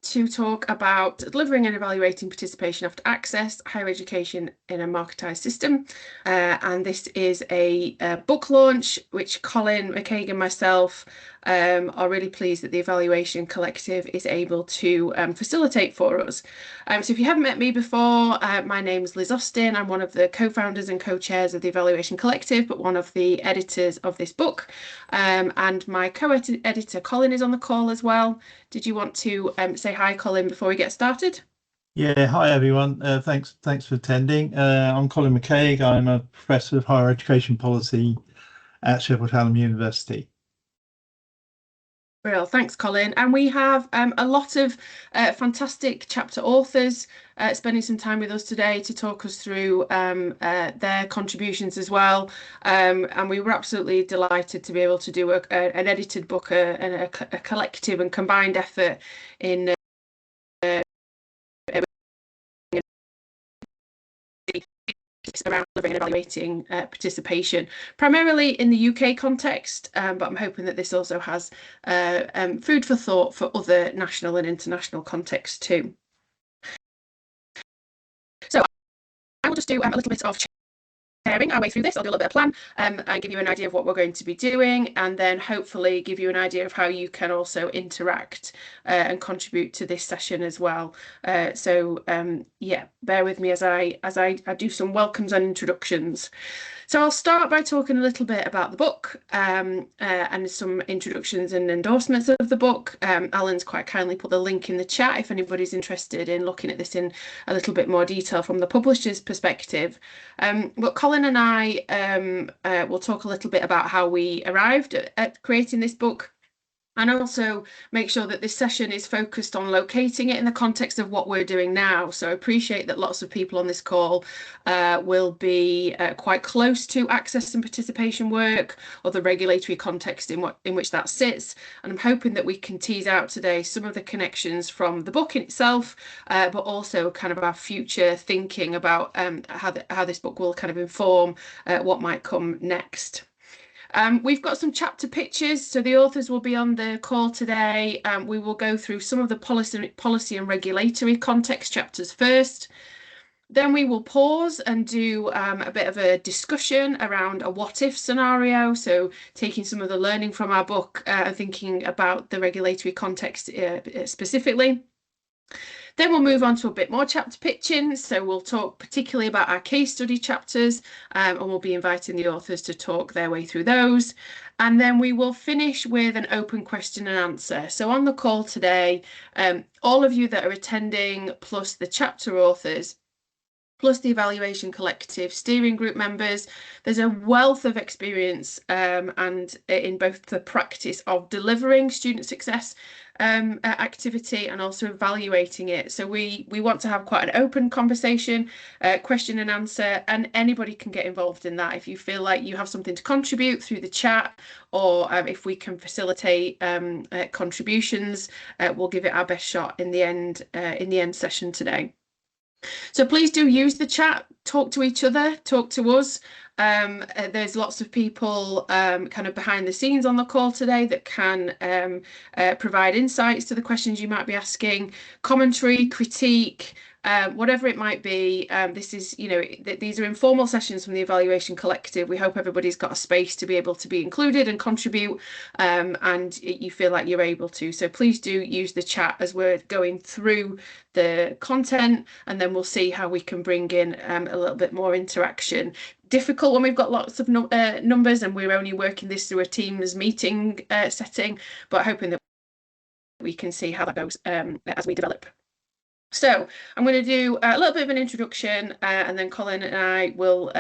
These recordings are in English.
to talk about delivering and evaluating participation after access, higher education in a marketised system. And this is a book launch, which Colin McCaig and myself are really pleased that the Evaluation Collective is able to facilitate for us. So if you haven't met me before, my name's Liz Austin. I'm one of the co-founders and co-chairs of the Evaluation Collective, but one of the editors of this book. And my co-editor Colin is on the call as well. Did you want to say hi, Colin, before we get started? Yeah, hi everyone. Thanks for attending. I'm Colin McCaig. I'm a professor of higher education policy at Sheffield Hallam University. Real, thanks, Colin. And we have a lot of fantastic chapter authors spending some time with us today to talk us through their contributions as well. And we were absolutely delighted to be able to do an edited book and a collective and combined effort in around delivering and evaluating participation, primarily in the UK context, but I'm hoping that this also has food for thought for other national and international contexts too. So I will just do a little bit of sharing our way through this. I'll do a little bit of plan and give you an idea of what we're going to be doing, and then hopefully give you an idea of how you can also interact and contribute to this session as well. Yeah, bear with me as I do some welcomes and introductions. So I'll start by talking a little bit about the book and some introductions and endorsements of the book. Alan's quite kindly put the link in the chat if anybody's interested in looking at this in a little bit more detail from the publisher's perspective. But Colin and I will talk a little bit about how we arrived at creating this book, and also make sure that this session is focused on locating it in the context of what we're doing now. So I appreciate that lots of people on this call will be quite close to access and participation work, or the regulatory context in which that sits. And I'm hoping that we can tease out today some of the connections from the book in itself, but also kind of our future thinking about how this book will kind of inform what might come next. We've got some chapter pictures, so the authors will be on the call today. We will go through some of the policy and regulatory context chapters first. Then we will pause and do a bit of a discussion around a what-if scenario, so taking some of the learning from our book and thinking about the regulatory context specifically. Then we'll move on to a bit more chapter pitching. So we'll talk particularly about our case study chapters, and we'll be inviting the authors to talk their way through those. And then we will finish with an open question and answer. So on the call today, all of you that are attending, plus the chapter authors, plus the Evaluation Collective steering group members, there's a wealth of experience and in both the practice of delivering student success activity and also evaluating it. So we want to have quite an open conversation, question and answer, and anybody can get involved in that. If you feel like you have something to contribute through the chat, or if we can facilitate contributions, we'll give it our best shot in the end session today. So please do use the chat, talk to each other, talk to us. There's lots of people kind of behind the scenes on the call today that can provide insights to the questions you might be asking, commentary, critique, whatever it might be. This is, these are informal sessions from the Evaluation Collective. We hope everybody's got a space to be able to be included and contribute, and you feel like you're able to. So please do use the chat as we're going through the content, and then we'll see how we can bring in a little bit more interaction. Difficult when we've got lots of numbers and we're only working this through a Teams meeting setting, but hoping that we can see how that goes as we develop. So I'm going to do a little bit of an introduction, and then Colin and I will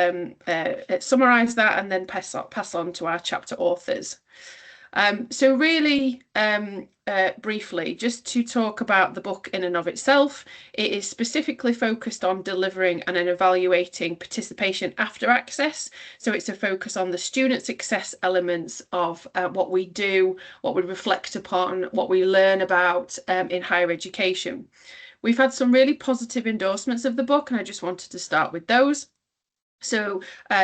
summarise that and then pass on to our chapter authors. So really briefly, just to talk about the book in and of itself, it is specifically focused on delivering and evaluating participation after access. So it's a focus on the student success elements of what we do, what we reflect upon, what we learn about in higher education. We've had some really positive endorsements of the book, and I just wanted to start with those. So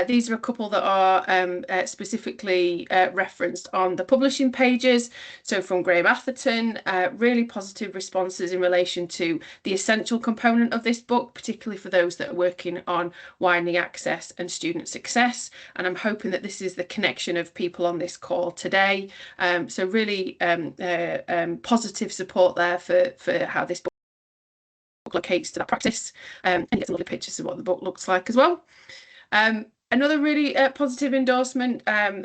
these are a couple that are specifically referenced on the publishing pages. So from Graham Atherton, really positive responses in relation to the essential component of this book, particularly for those that are working on widening access and student success. And I'm hoping that this is the connection of people on this call today. So really positive support there for how this book locates to that practice, and get some lovely pictures of what the book looks like as well. Another really positive endorsement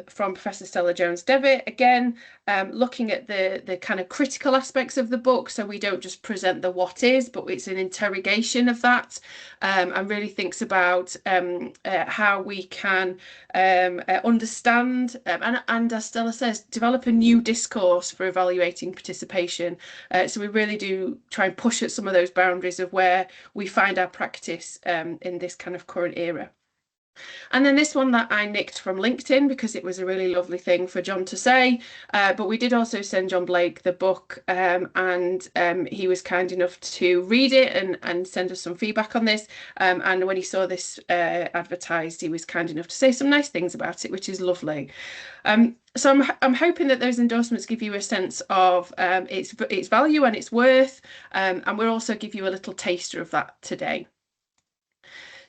from Professor Stella Jones-Devitt, again, looking at the kind of critical aspects of the book. So we don't just present the what is, but it's an interrogation of that, and really thinks about how we can understand and as Stella says, develop a new discourse for evaluating participation. So we really do try and push at some of those boundaries of where we find our practice in this kind of current era. And then this one that I nicked from LinkedIn because it was a really lovely thing for John to say. But we did also send John Blake the book, and he was kind enough to read it and send us some feedback on this. And when he saw this advertised, he was kind enough to say some nice things about it, which is lovely. So I'm hoping that those endorsements give you a sense of its value and its worth, and we'll also give you a little taster of that today.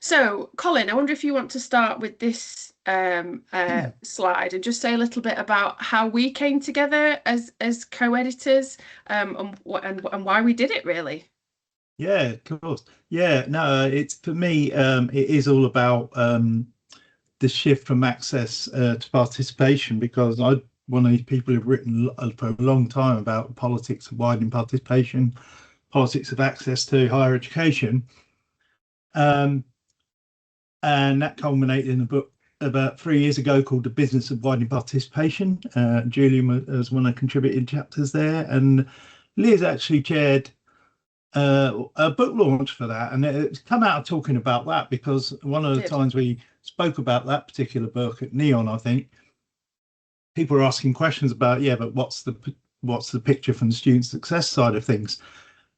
So, Colin, I wonder if you want to start with this slide and just say a little bit about how we came together as co-editors, and why we did it, really. Yeah, of course. Yeah, no, it's for me, it is all about the shift from access to participation, because I'm one of these people who've written for a long time about politics of widening participation, politics of access to higher education. And that culminated in a book about 3 years ago called The Business of Widening Participation. Julian was one of the contributing chapters there, and Liz actually chaired a book launch for that, and it's come out of talking about that because one of the times we spoke about that particular book at Neon, I think people were asking questions about, yeah, but what's the picture from the student success side of things?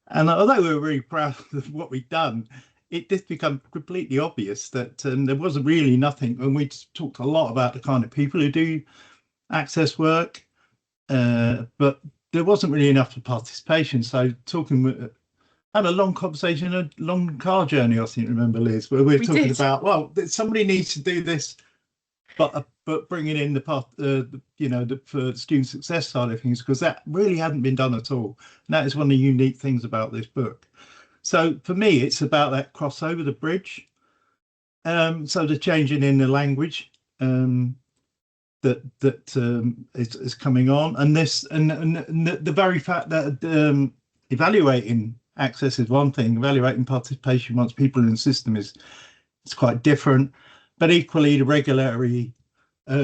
And although we were really proud of what we'd done, it did become completely obvious that there wasn't really nothing. And we talked a lot about the kind of people who do access work, but there wasn't really enough for participation. So had a long conversation, a long car journey, I think, remember, Liz, where we were talking about, well, somebody needs to do this, but bringing in the part, for student success side of things, because that really hadn't been done at all. And that is one of the unique things about this book. So for me, it's about that crossover, the bridge. So the changing in the language that is coming on, and this and the very fact that evaluating access is one thing, evaluating participation once people in the system is quite different. But equally, the regulatory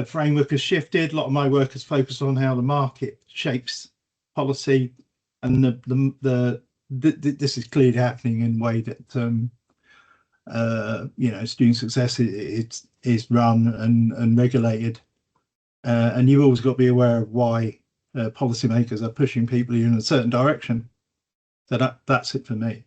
framework has shifted. A lot of my work has focused on how the market shapes policy, and this is clearly happening in a way that student success is run and regulated, and you've always got to be aware of why policymakers are pushing people in a certain direction. So that's it for me.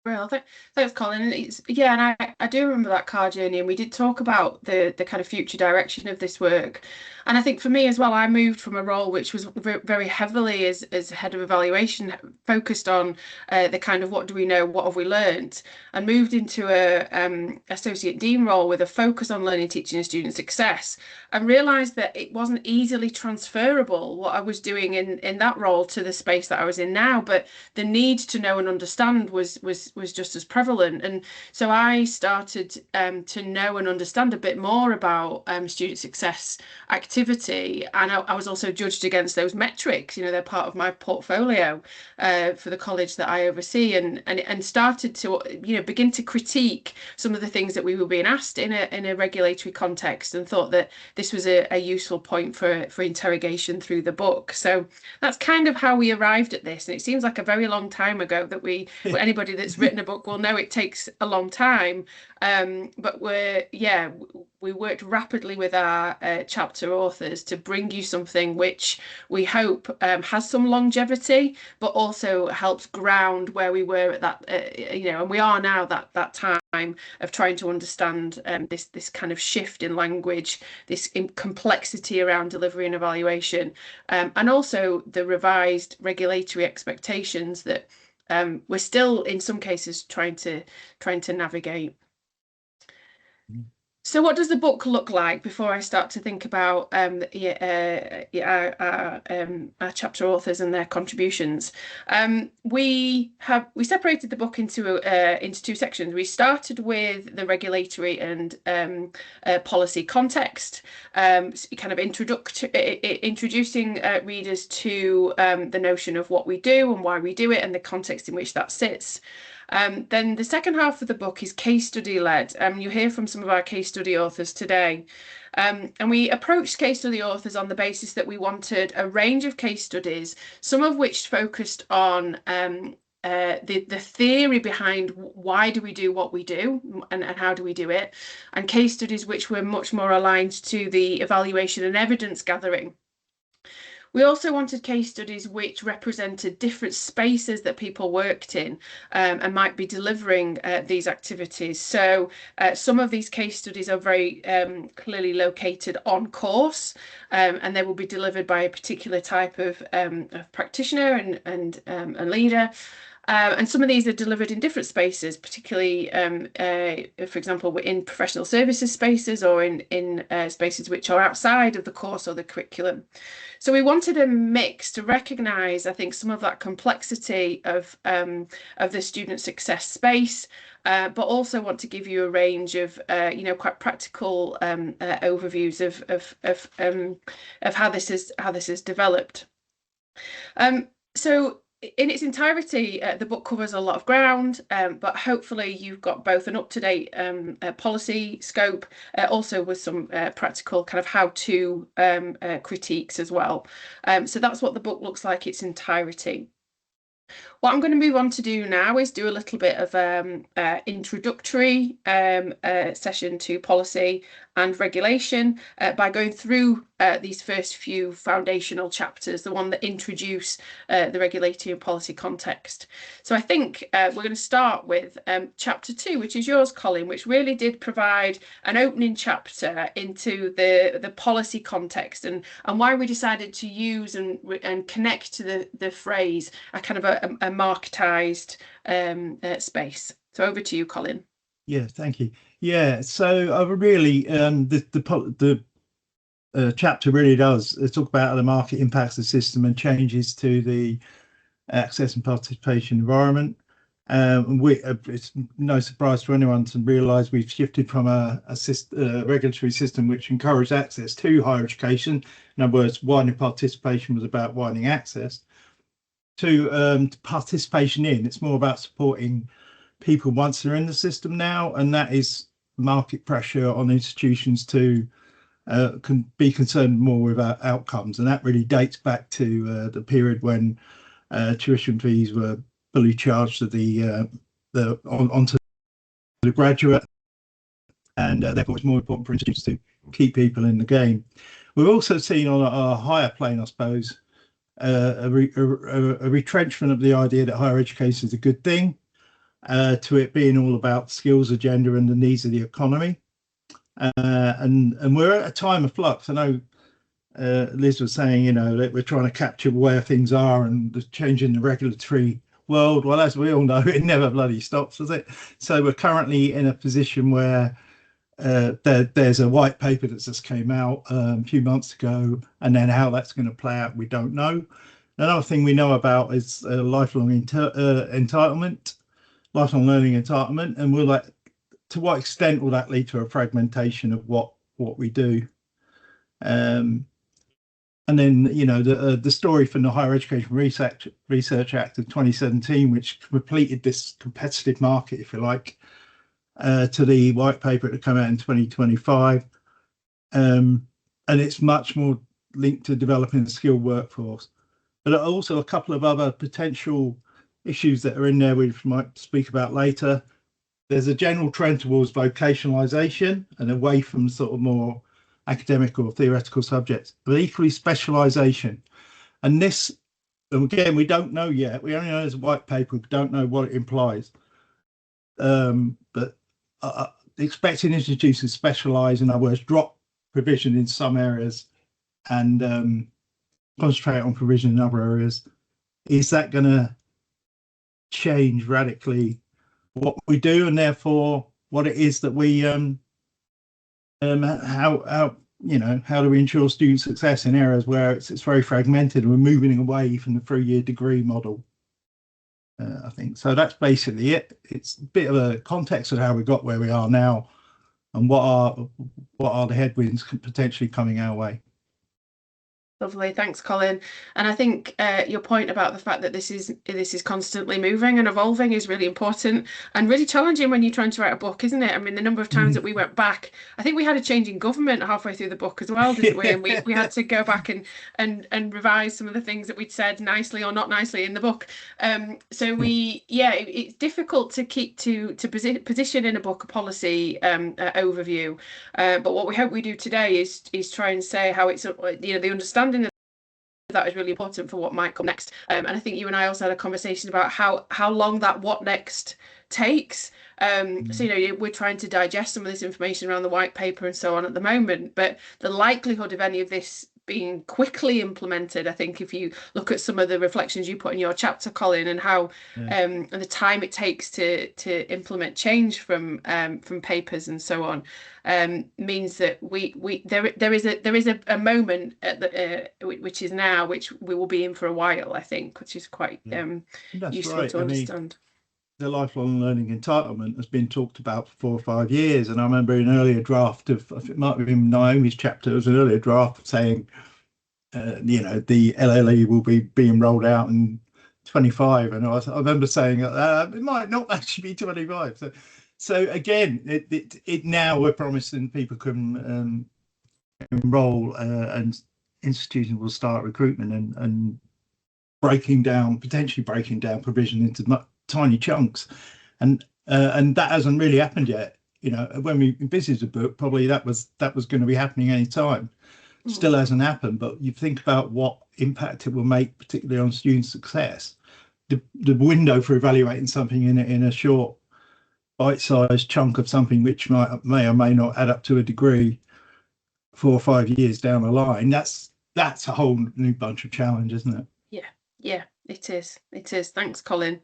Well, thanks, Colin. And I do remember that car journey, and we did talk about the kind of future direction of this work. And I think for me as well, I moved from a role which was very heavily as head of evaluation, focused on the kind of what do we know, what have we learned, and moved into a associate dean role with a focus on learning, teaching, and student success, and realised that it wasn't easily transferable what I was doing in that role to the space that I was in now. But the need to know and understand was just as prevalent. And so I started to know and understand a bit more about student success activity. And I was also judged against those metrics. They're part of my portfolio for the college that I oversee, and started to begin to critique some of the things that we were being asked in a regulatory context, and thought that this was a useful point for interrogation through the book. So that's kind of how we arrived at this. And it seems like a very long time ago that anybody that's written a book will know it takes a long time. But we worked rapidly with our chapter authors to bring you something which we hope has some longevity, but also helps ground where we were at that, and we are now that time of trying to understand this kind of shift in language, this complexity around delivery and evaluation, and also the revised regulatory expectations that we're still in some cases trying to navigate. So what does the book look like before I start to think about our chapter authors and their contributions? We separated the book into two sections. We started with the regulatory and policy context, kind of introducing readers to the notion of what we do and why we do it and the context in which that sits. Then the second half of the book is case study led. You hear from some of our case study authors today. And we approached case study authors on the basis that we wanted a range of case studies, some of which focused on the theory behind why do we do what we do and how do we do it, and case studies which were much more aligned to the evaluation and evidence gathering. We also wanted case studies which represented different spaces that people worked in and might be delivering these activities. So some of these case studies are very clearly located on course, and they will be delivered by a particular type of practitioner and a leader. And some of these are delivered in different spaces, particularly, for example, in professional services spaces or in spaces which are outside of the course or the curriculum. So we wanted a mix to recognise, I think, some of that complexity of the student success space, but also want to give you a range of, quite practical overviews of how this is developed. So in its entirety, the book covers a lot of ground, but hopefully you've got both an up-to-date policy scope, also with some practical kind of how-to critiques as well. So that's what the book looks like its entirety. What I'm going to move on to do now is do a little bit of introductory session to policy and regulation by going through these first few foundational chapters, the one that introduce the regulatory and policy context. So I think we're going to start with chapter 2, which is yours, Colin, which really did provide an opening chapter into the policy context and why we decided to use and connect to the phrase a kind of a marketized space. So over to you, Colin. Yeah, thank you. Yeah, so I really the chapter really does talk about how the market impacts the system and changes to the access and participation environment. It's no surprise to anyone to realise we've shifted from a regulatory system which encouraged access to higher education. In other words, widening participation was about widening access, to participation in. It's more about supporting people once they're in the system now, and that is market pressure on institutions to can be concerned more with outcomes, and that really dates back to the period when tuition fees were fully charged to onto the graduate, and therefore it's more important for institutions to keep people in the game. We've also seen on a higher plane, I suppose, a retrenchment of the idea that higher education is a good thing, to it being all about skills agenda and the needs of the economy. And we're at a time of flux. I know Liz was saying, that we're trying to capture where things are and the change in the regulatory world. Well, as we all know, it never bloody stops, does it? So we're currently in a position where there's a white paper that just came out a few months ago, and then how that's going to play out, we don't know. Another thing we know about is lifelong entitlement, lifelong learning entitlement, and to what extent will that lead to a fragmentation of what we do? And then, the story from the Higher Education Research Act of 2017, which completed this competitive market, if you like, to the white paper that came out in 2025. And it's much more linked to developing a skilled workforce. But also a couple of other potential issues that are in there we might speak about later. There's a general trend towards vocationalization and away from sort of more academic or theoretical subjects, but equally specialization. And this, again, we don't know yet. We only know there's a white paper. We don't know what it implies. But expecting institutions to specialize, in other words, drop provision in some areas and concentrate on provision in other areas, is that going to change radically what we do, and therefore what it is that we how how do we ensure student success in areas where it's very fragmented and we're moving away from the 3-year degree model. I think so. That's basically it. It's a bit of a context of how we got where we are now and what are the headwinds potentially coming our way. Lovely, thanks, Colin. And I think your point about the fact that this is constantly moving and evolving is really important and really challenging when you're trying to write a book, isn't it? I mean, the number of times that we went back, I think we had a change in government halfway through the book as well, didn't we? And we had to go back and revise some of the things that we'd said nicely or not nicely in the book. So it's difficult to keep to position in a book a policy overview. But what we hope we do today is try and say how it's the understanding that is really important for what might come next. And I think you and I also had a conversation about how long that what next takes. So we're trying to digest some of this information around the white paper and so on at the moment, but the likelihood of any of this being quickly implemented, I think if you look at some of the reflections you put in your chapter, Colin, and how and the time it takes to implement change from papers and so on, means that there is a moment at the which is now, which we will be in for a while, I think, which is quite useful to understand. The lifelong learning entitlement has been talked about for 4 or 5 years, and I remember an earlier draft of, it might have been Naomi's chapter, it was an earlier draft saying the LLE will be being rolled out in 25, and I remember saying it might not actually be 25. So again, it now we're promising people can enroll and institutions will start recruitment and potentially breaking down provision into tiny chunks, and that hasn't really happened yet. When we envisaged the book, probably that was going to be happening any time. Still hasn't happened, but you think about what impact it will make, particularly on student success. The window for evaluating something in a short bite-sized chunk of something which may or may not add up to a degree 4 or 5 years down the line, that's a whole new bunch of challenge, isn't it? Yeah, it is. Thanks, Colin.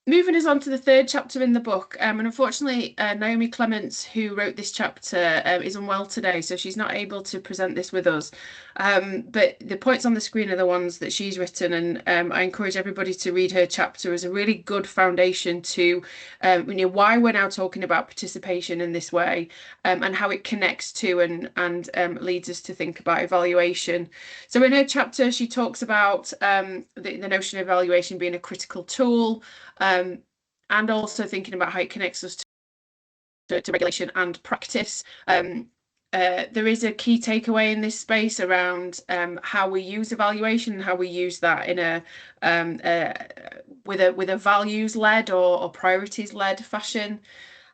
Moving us on to the 3rd chapter in the book, and unfortunately Naomi Clements, who wrote this chapter, is unwell today, so she's not able to present this with us, but the points on the screen are the ones that she's written, and I encourage everybody to read her chapter as a really good foundation to why we're now talking about participation in this way, and how it connects to and leads us to think about evaluation. So in her chapter she talks about the notion of evaluation being a critical tool, and also thinking about how it connects us to regulation and practice. There is a key takeaway in this space around how we use evaluation and how we use that in with a values-led or priorities-led fashion.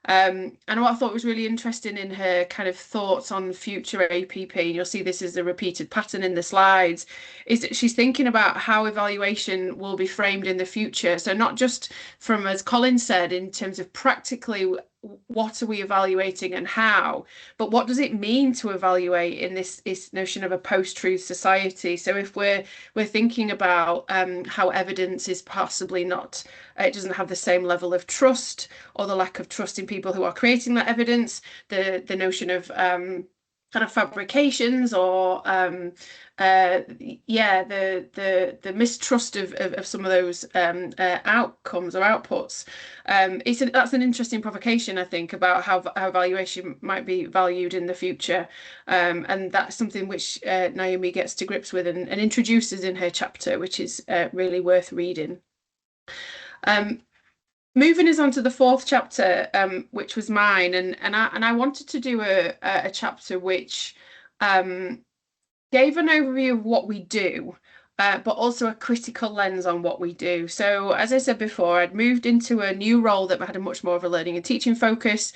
And what I thought was really interesting in her kind of thoughts on future APP, and you'll see this as a repeated pattern in the slides, is that she's thinking about how evaluation will be framed in the future. So not just from, as Colin said, in terms of practically what are we evaluating and how, but what does it mean to evaluate in this notion of a post-truth society? So if we're thinking about how evidence is possibly not, it doesn't have the same level of trust, or the lack of trust in people who are creating that evidence, the notion of kind of fabrications or the mistrust of some of those outcomes or outputs. That's an interesting provocation, I think, about how evaluation might be valued in the future, and that's something which Naomi gets to grips with and introduces in her chapter, which is really worth reading. Moving us on to the 4th chapter, which was mine, and I wanted to do a chapter which gave an overview of what we do, but also a critical lens on what we do. So, as I said before, I'd moved into a new role that had a much more of a learning and teaching focus.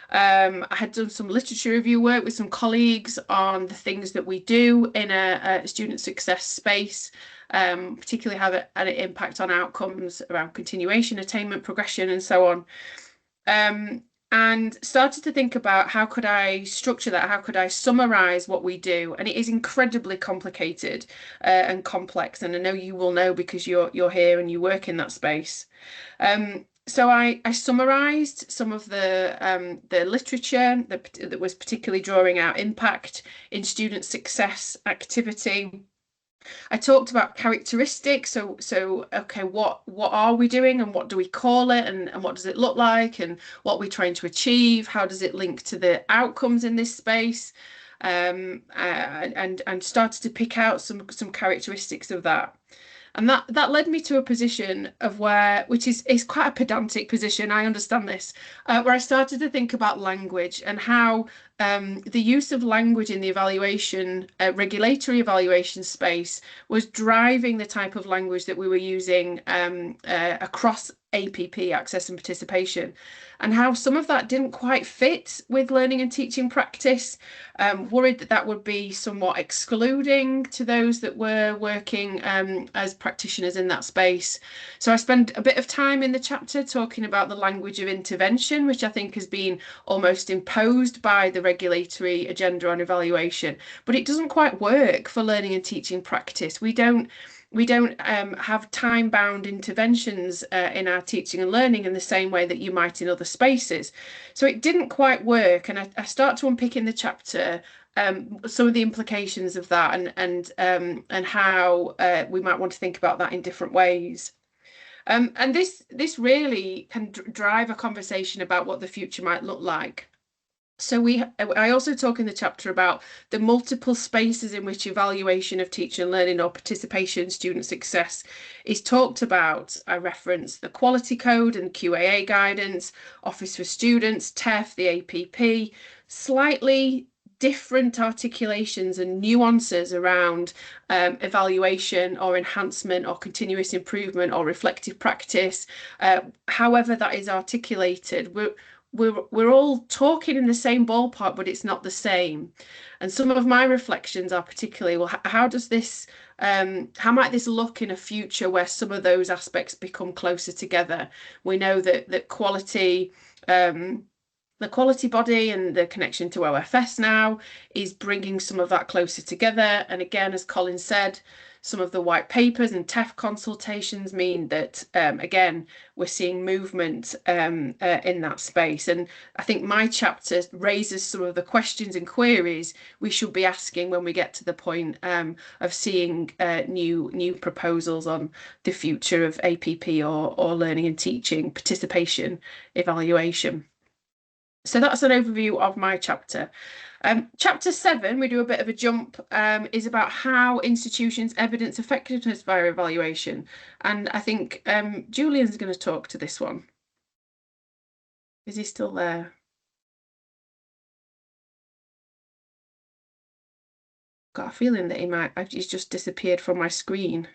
I had done some literature review work with some colleagues on the things that we do in a student success space, particularly how that had an impact on outcomes around continuation, attainment, progression, and so on. And started to think about how could I structure that? How could I summarize what we do? And it is incredibly complicated and complex. And I know you will know because you're here and you work in that space. So I summarised some of the literature that was particularly drawing out impact in student success activity. I talked about characteristics. So okay, what are we doing and what do we call it and what does it look like and what we're trying to achieve? How does it link to the outcomes in this space? And started to pick out some characteristics of that. And that led me to a position of which is quite a pedantic position, I understand this, where I started to think about language and how the use of language in the evaluation, regulatory evaluation space was driving the type of language that we were using across APP, access and participation, and how some of that didn't quite fit with learning and teaching practice. Worried that that would be somewhat excluding to those that were working as practitioners in that space. So I spend a bit of time in the chapter talking about the language of intervention, which I think has been almost imposed by the regulatory agenda on evaluation, but it doesn't quite work for learning and teaching practice. We don't have time-bound interventions in our teaching and learning in the same way that you might in other spaces. So it didn't quite work, and I start to unpick in the chapter some of the implications of that and how we might want to think about that in different ways. And this really can drive a conversation about what the future might look like. So I also talk in the chapter about the multiple spaces in which evaluation of teaching and learning or participation student success is talked about. I reference the quality code and QAA guidance, Office for Students, TEF, the APP, slightly different articulations and nuances around evaluation or enhancement or continuous improvement or reflective practice. However that is articulated, we're all talking in the same ballpark, but it's not the same. And some of my reflections are particularly, well, how does this, how might this look in a future where some of those aspects become closer together? We know that quality, the quality body and the connection to OFS now is bringing some of that closer together. And again, as Colin said, some of the white papers and TEF consultations mean that, again, we're seeing movement in that space. And I think my chapter raises some of the questions and queries we should be asking when we get to the point of seeing new proposals on the future of APP or learning and teaching, participation, evaluation. So that's an overview of my chapter. Chapter 7, we do a bit of a jump, is about how institutions evidence effectiveness via evaluation. And I think Julian's going to talk to this one. Is he still there? Got a feeling that he's just disappeared from my screen.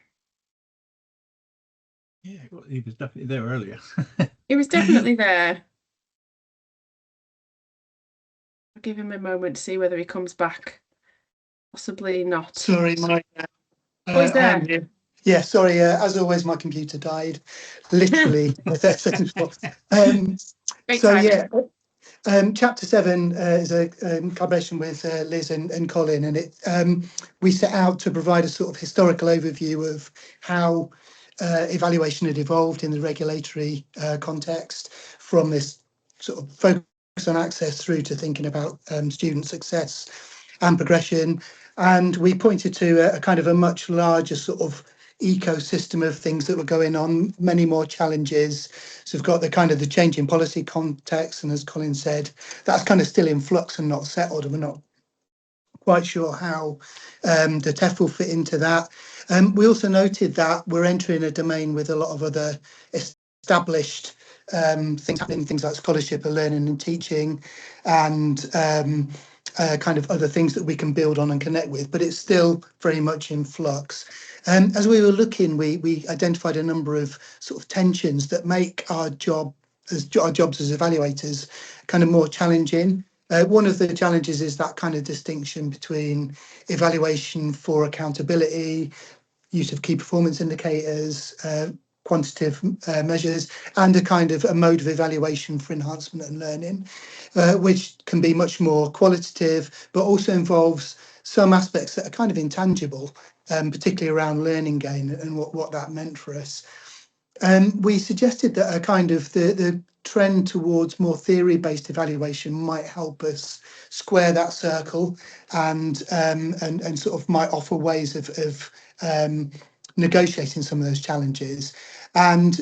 Yeah, well, he was definitely there earlier. He was definitely there. I'll give him a moment to see whether he comes back. Possibly not. Sorry, Oh, he's there. Yeah, sorry. As always, my computer died literally 30 seconds before. Great So timing. yeah, chapter 7 is a collaboration with Liz and Colin, and we set out to provide a sort of historical overview of how evaluation had evolved in the regulatory context from this sort of focus on access through to thinking about student success and progression. And we pointed to a kind of a much larger sort of ecosystem of things that were going on, many more challenges. So we've got the kind of the change in policy context, and as Colin said, that's kind of still in flux and not settled, and we're not quite sure how the TEF will fit into that. We also noted that we're entering a domain with a lot of other established things happening, things like scholarship and learning and teaching, and kind of other things that we can build on and connect with, but it's still very much in flux. As we were looking, we identified a number of sort of tensions that make our jobs as evaluators kind of more challenging. One of the challenges is that kind of distinction between evaluation for accountability, use of key performance indicators, quantitative measures, and a kind of a mode of evaluation for enhancement and learning, which can be much more qualitative, but also involves some aspects that are kind of intangible, particularly around learning gain and what that meant for us. We suggested that a kind of the trend towards more theory-based evaluation might help us square that circle, and sort of might offer ways of negotiating some of those challenges. And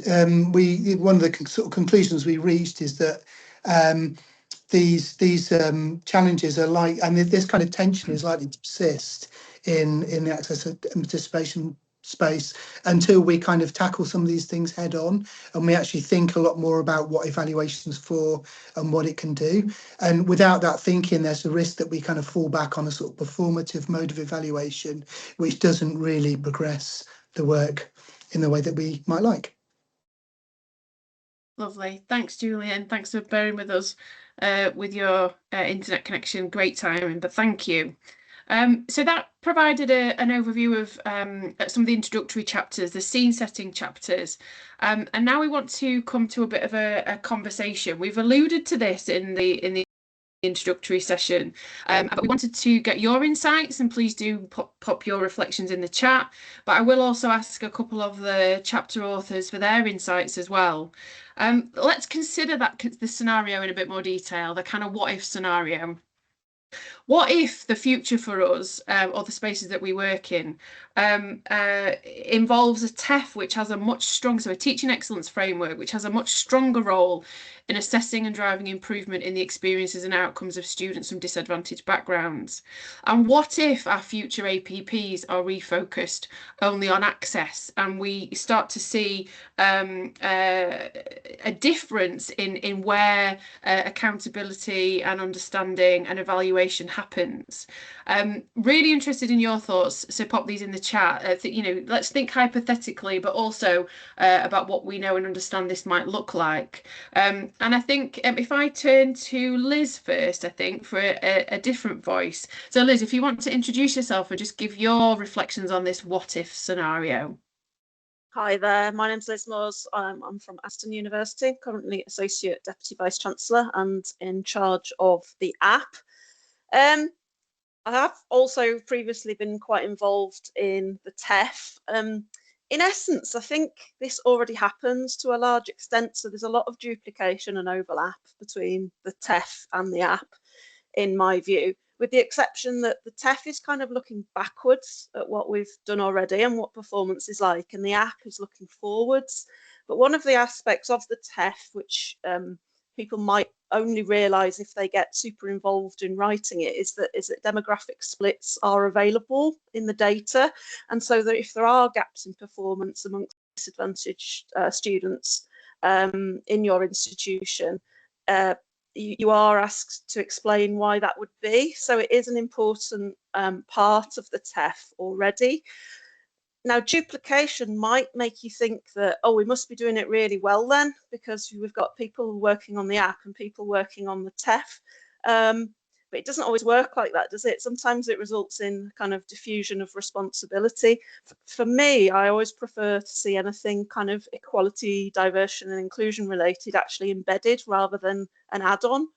one of the sort of conclusions we reached is that these challenges are and this kind of tension is likely to persist in the access and participation space until we kind of tackle some of these things head on, and we actually think a lot more about what evaluation is for and what it can do. And without that thinking, there's a risk that we kind of fall back on a sort of performative mode of evaluation, which doesn't really progress the work in the way that we might like. Lovely. Thanks, Julian. Thanks for bearing with us with your internet connection. Great timing, but thank you. So that provided an overview of some of the introductory chapters, the scene setting chapters. And now we want to come to a bit of a conversation. We've alluded to this in the introductory session, but we wanted to get your insights, and please do pop your reflections in the chat. But I will also ask a couple of the chapter authors for their insights as well. Let's consider the scenario in a bit more detail, the kind of what if scenario. What if the future for us, or the spaces that we work in, involves a TEF which has a much stronger, so a teaching excellence framework, which has a much stronger role in assessing and driving improvement in the experiences and outcomes of students from disadvantaged backgrounds? And what if our future APPs are refocused only on access, and we start to see a difference in where accountability and understanding and evaluation happens? Really interested in your thoughts, so pop these in the chat. Let's think hypothetically, but also about what we know and understand this might look like. And I think if I turn to Liz first, I think for a different voice. So Liz, if you want to introduce yourself and just give your reflections on this what if scenario. Hi there, my name's Liz Moores. I'm from Aston University, currently Associate Deputy Vice Chancellor and in charge of the app. I have also previously been quite involved in the TEF. In essence, I think this already happens to a large extent, so there's a lot of duplication and overlap between the TEF and the app, in my view, with the exception that the TEF is kind of looking backwards at what we've done already and what performance is like, and the app is looking forwards. But one of the aspects of the TEF, which people might only realise if they get super involved in writing it, is that demographic splits are available in the data, and so that if there are gaps in performance amongst disadvantaged students in your institution, you are asked to explain why that would be. So it is an important part of the TEF already. Now, duplication might make you think that, oh, we must be doing it really well then, because we've got people working on the app and people working on the TEF. But it doesn't always work like that, does it? Sometimes it results in kind of diffusion of responsibility. For me, I always prefer to see anything kind of equality, diversity and inclusion related actually embedded rather than an add-on.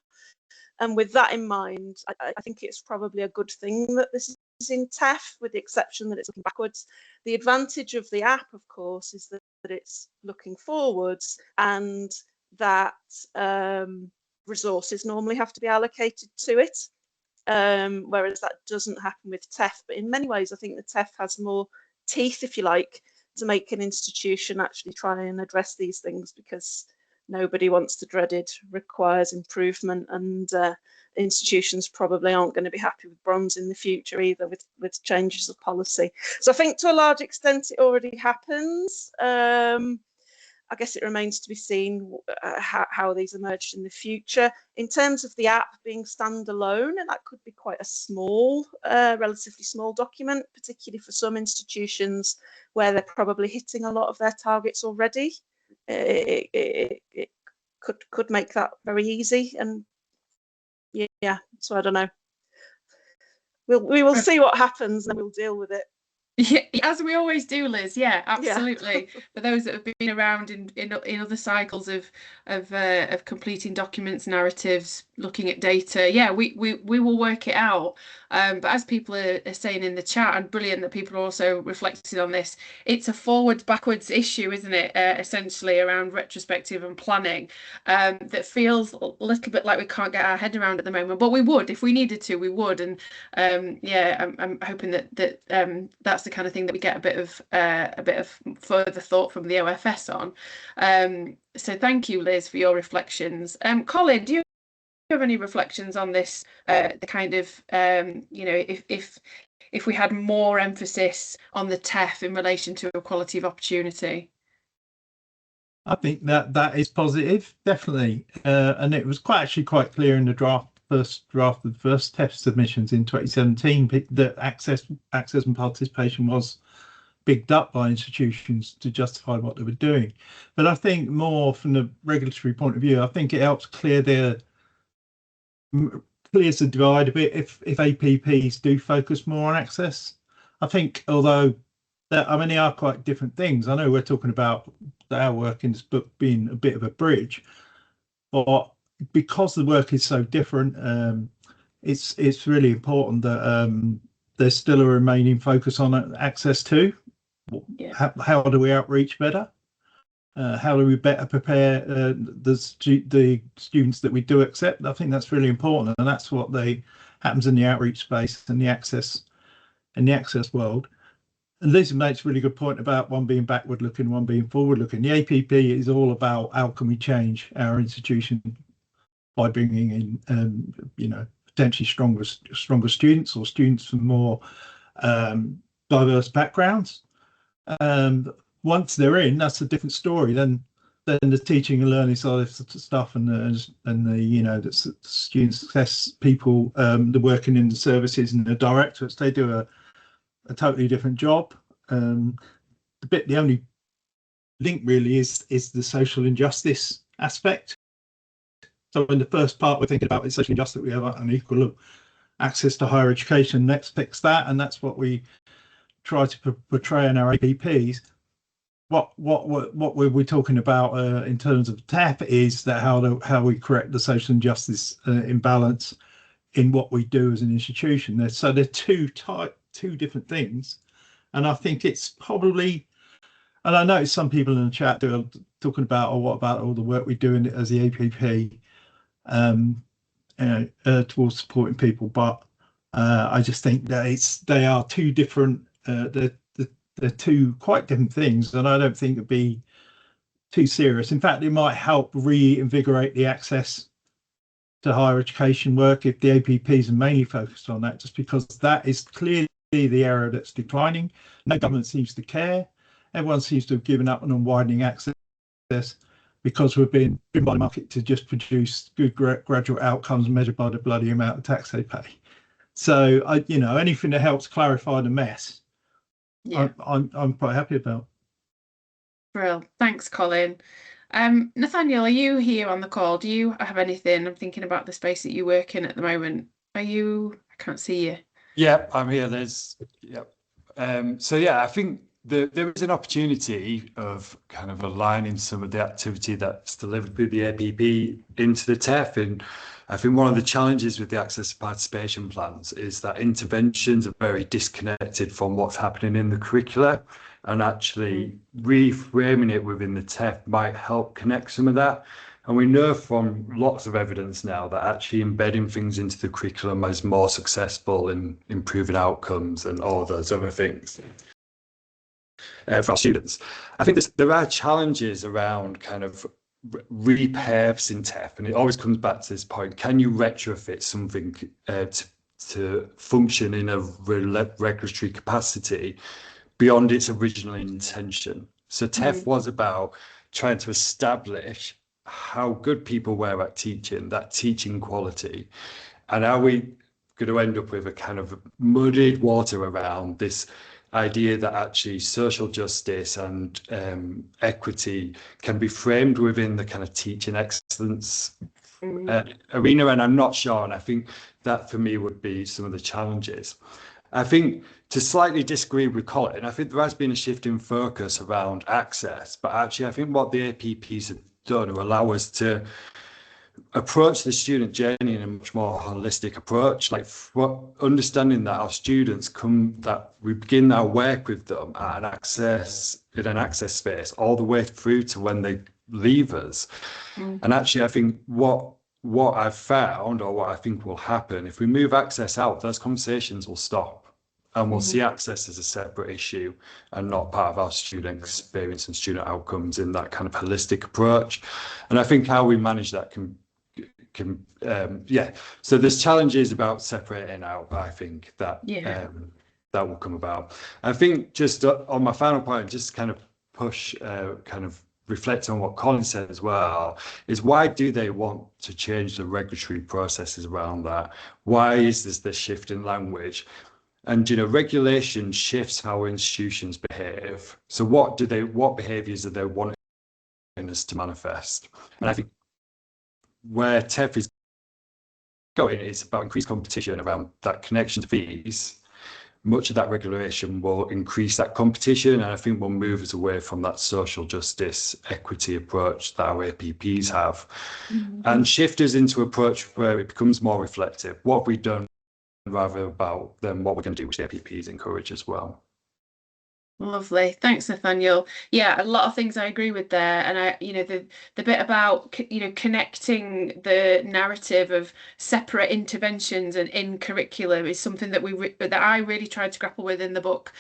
And with that in mind, I think it's probably a good thing that this is in TEF, with the exception that it's looking backwards. The advantage of the app, of course, is that it's looking forwards, and that resources normally have to be allocated to it, whereas that doesn't happen with TEF. But in many ways, I think the TEF has more teeth, if you like, to make an institution actually try and address these things, because nobody wants the dreaded requires improvement, and institutions probably aren't going to be happy with bronze in the future either, with changes of policy. So I think to a large extent it already happens. I guess it remains to be seen how these emerge in the future. In terms of the app being standalone, and that could be quite a small, relatively small document, particularly for some institutions where they're probably hitting a lot of their targets already. It could make that very easy, and yeah, so I don't know. We will see what happens, and we'll deal with it. Yeah, as we always do, Liz. Yeah, Yeah. absolutely. For those that have been around in other cycles of completing documents, narratives, looking at data, yeah, we will work it out. But as people are saying in the chat, and brilliant that people are also reflecting on this, it's a forwards backwards issue, isn't it? Essentially around retrospective and planning, that feels a little bit like we can't get our head around at the moment. But we would, if we needed to, we would. And yeah, I'm hoping that that's the kind of thing that we get a bit of further thought from the OFS on. So thank you, Liz, for your reflections. Colin, do you have any reflections on this? The kind of you know, if we had more emphasis on the TEF in relation to equality of opportunity. I think that is positive, definitely, and it was actually quite clear in the first draft of the first TEF submissions in 2017 that access and participation was bigged up by institutions to justify what they were doing. But I think more from the regulatory point of view, I think it helps clears the divide a bit if APPs do focus more on access. I think, although they are quite different things. I know we're talking about our work in this book being a bit of a bridge, but because the work is so different, it's really important that there's still a remaining focus on access too. Yeah. How do we outreach better? How do we better prepare the students that we do accept? I think that's really important, and that's what happens in the outreach space and the access world. And Liz makes a really good point about one being backward looking, one being forward looking. The APP is all about how can we change our institution by bringing in, potentially stronger students or students from more diverse backgrounds. Once they're in, that's a different story. Then the teaching and learning side of stuff and the student success people, the working in the services and the directorates, they do a totally different job. The only link really is the social injustice aspect. So in the first part, we're thinking about it's social injustice. We have unequal access to higher education. Next fix that, and that's what we try to portray in our APPs. What we're talking about in terms of TAP is that how we correct the social injustice imbalance in what we do as an institution. So they're two different things, and I think it's probably, and I know some people in the chat are talking about, what about all the work we do as the APP towards supporting people, but I just think that they are two different. They're two quite different things, and I don't think it'd be too serious. In fact, it might help reinvigorate the access to higher education work if the APPs are mainly focused on that, just because that is clearly the area that's declining. No government seems to care. Everyone seems to have given up on widening access because we're being driven by the market to just produce good graduate outcomes measured by the bloody amount of tax they pay. So, anything that helps clarify the mess, yeah, I'm quite happy about. Brill. Thanks, Colin. Nathaniel, are you here on the call? Do you have anything? I'm thinking about the space that you work in at the moment. Are you? I can't see you. Yeah, I'm here, Liz. Yep. So yeah, I think there is an opportunity of kind of aligning some of the activity that's delivered with the APP into the TEF. And I think one of the challenges with the access and participation plans is that interventions are very disconnected from what's happening in the curricula, and actually reframing it within the TEF might help connect some of that. And we know from lots of evidence now that actually embedding things into the curriculum is more successful in improving outcomes and all those other things for our students. I think there are challenges around kind of repurposing TEF, and it always comes back to this point: can you retrofit something to function in a regulatory capacity beyond its original intention? So TEF was about trying to establish how good people were at teaching, that teaching quality, and are we going to end up with a kind of muddied water around this idea that actually social justice and equity can be framed within the kind of teaching excellence arena? And I'm not sure, and I think that for me would be some of the challenges. I think, to slightly disagree with Colin, I think there has been a shift in focus around access, but actually I think what the APPs have done to allow us to approach the student journey in a much more holistic approach, like understanding that our students that we begin our work with them at an access space all the way through to when they leave us. And actually I think what I've found, or what I think will happen, if we move access out, those conversations will stop. And we'll see access as a separate issue and not part of our student experience and student outcomes in that kind of holistic approach. And I think how we manage that can so there's challenges about separating out, but I think that that will come about. I think just on my final point, just kind of push kind of reflect on what Colin said as well, is why do they want to change the regulatory processes around that? Why is this shift in language? And, you know, regulation shifts how institutions behave. So what behaviours are they wanting us to manifest? And I think where TEF is going is about increased competition around that connection to fees. Much of that regulation will increase that competition, and I think will move us away from that social justice equity approach that our APPs have, and shift us into an approach where it becomes more reflective. What have we done, rather about than what we're going to do, which the APPs encourage as well. Lovely, thanks, Nathaniel. Yeah, a lot of things I agree with there, and the bit about connecting the narrative of separate interventions and in curriculum is something that I really tried to grapple with in the book,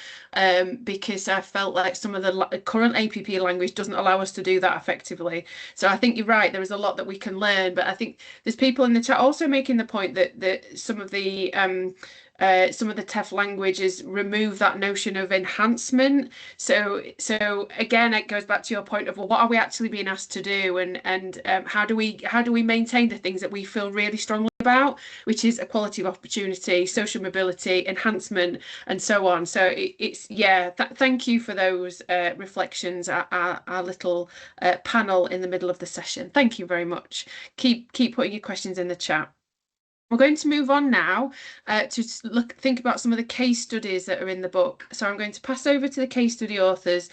because I felt like some of the current APP language doesn't allow us to do that effectively. So I think you're right. There is a lot that we can learn, but I think there's people in the chat also making the point that some of the TEF languages remove that notion of enhancement. So again, it goes back to your point of, well, what are we actually being asked to do, and how do we maintain the things that we feel really strongly about, which is equality of opportunity, social mobility, enhancement, and so on. So thank you for those reflections, our little panel in the middle of the session. Thank you very much. Keep putting your questions in the chat. We're going to move on now to think about some of the case studies that are in the book. So I'm going to pass over to the case study authors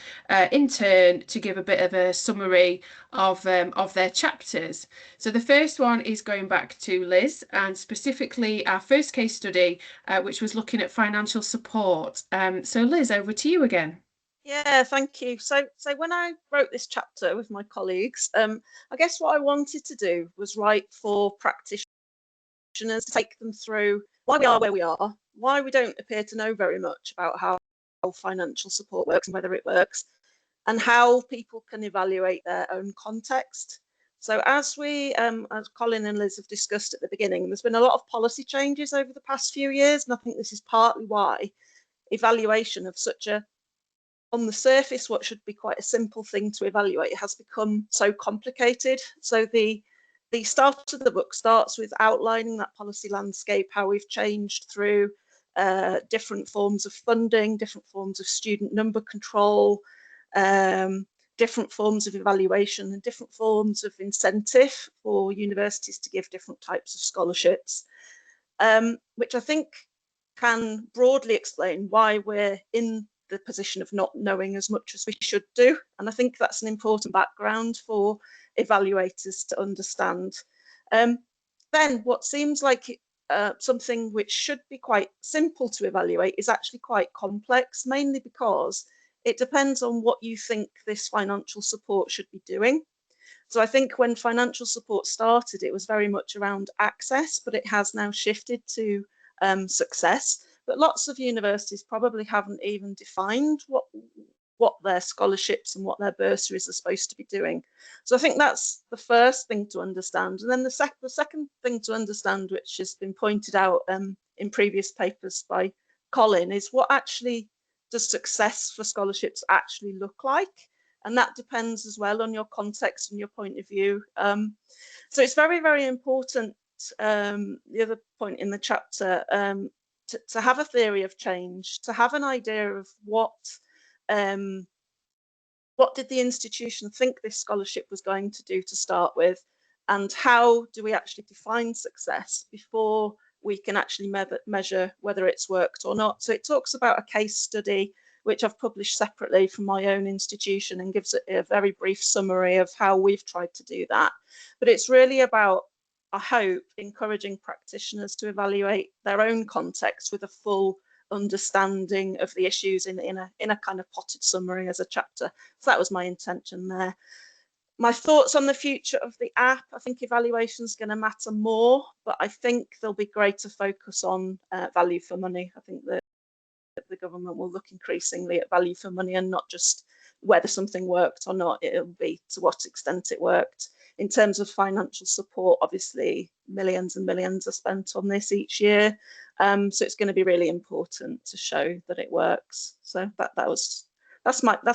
in turn to give a bit of a summary of their chapters. So the first one is going back to Liz, and specifically our first case study, which was looking at financial support. So Liz, over to you again. Yeah, thank you. So when I wrote this chapter with my colleagues, I guess what I wanted to do was write for practitioners, to take them through why we are where we are, why we don't appear to know very much about how financial support works and whether it works, and how people can evaluate their own context. So as Colin and Liz have discussed at the beginning, there's been a lot of policy changes over the past few years, and I think this is partly why evaluation of such a, on the surface, what should be quite a simple thing to evaluate, has become so complicated. So the start of the book starts with outlining that policy landscape, how we've changed through different forms of funding, different forms of student number control, different forms of evaluation, and different forms of incentive for universities to give different types of scholarships, which I think can broadly explain why we're in the position of not knowing as much as we should do. And I think that's an important background for evaluators to understand. Then what seems like something which should be quite simple to evaluate is actually quite complex, mainly because it depends on what you think this financial support should be doing. So I think when financial support started, it was very much around access, but it has now shifted to success. But lots of universities probably haven't even defined what their scholarships and what their bursaries are supposed to be doing. So I think that's the first thing to understand. And then the second thing to understand, which has been pointed out in previous papers by Colin, is what actually does success for scholarships actually look like? And that depends as well on your context and your point of view. So it's very, very important, the other point in the chapter, to have a theory of change, to have an idea of what did the institution think this scholarship was going to do to start with, and how do we actually define success before we can actually measure whether it's worked or not. So it talks about a case study, which I've published separately from my own institution, and gives a very brief summary of how we've tried to do that. But it's really about, I hope, encouraging practitioners to evaluate their own context with a full understanding of the issues in a kind of potted summary as a chapter. So that was my intention there. My thoughts on the future of the app: I think evaluation is going to matter more, but I think there'll be greater focus on value for money. I think that the government will look increasingly at value for money and not just whether something worked or not. It'll be to what extent it worked. In terms of financial support, obviously millions and millions are spent on this each year, so it's going to be really important to show that it works. So that's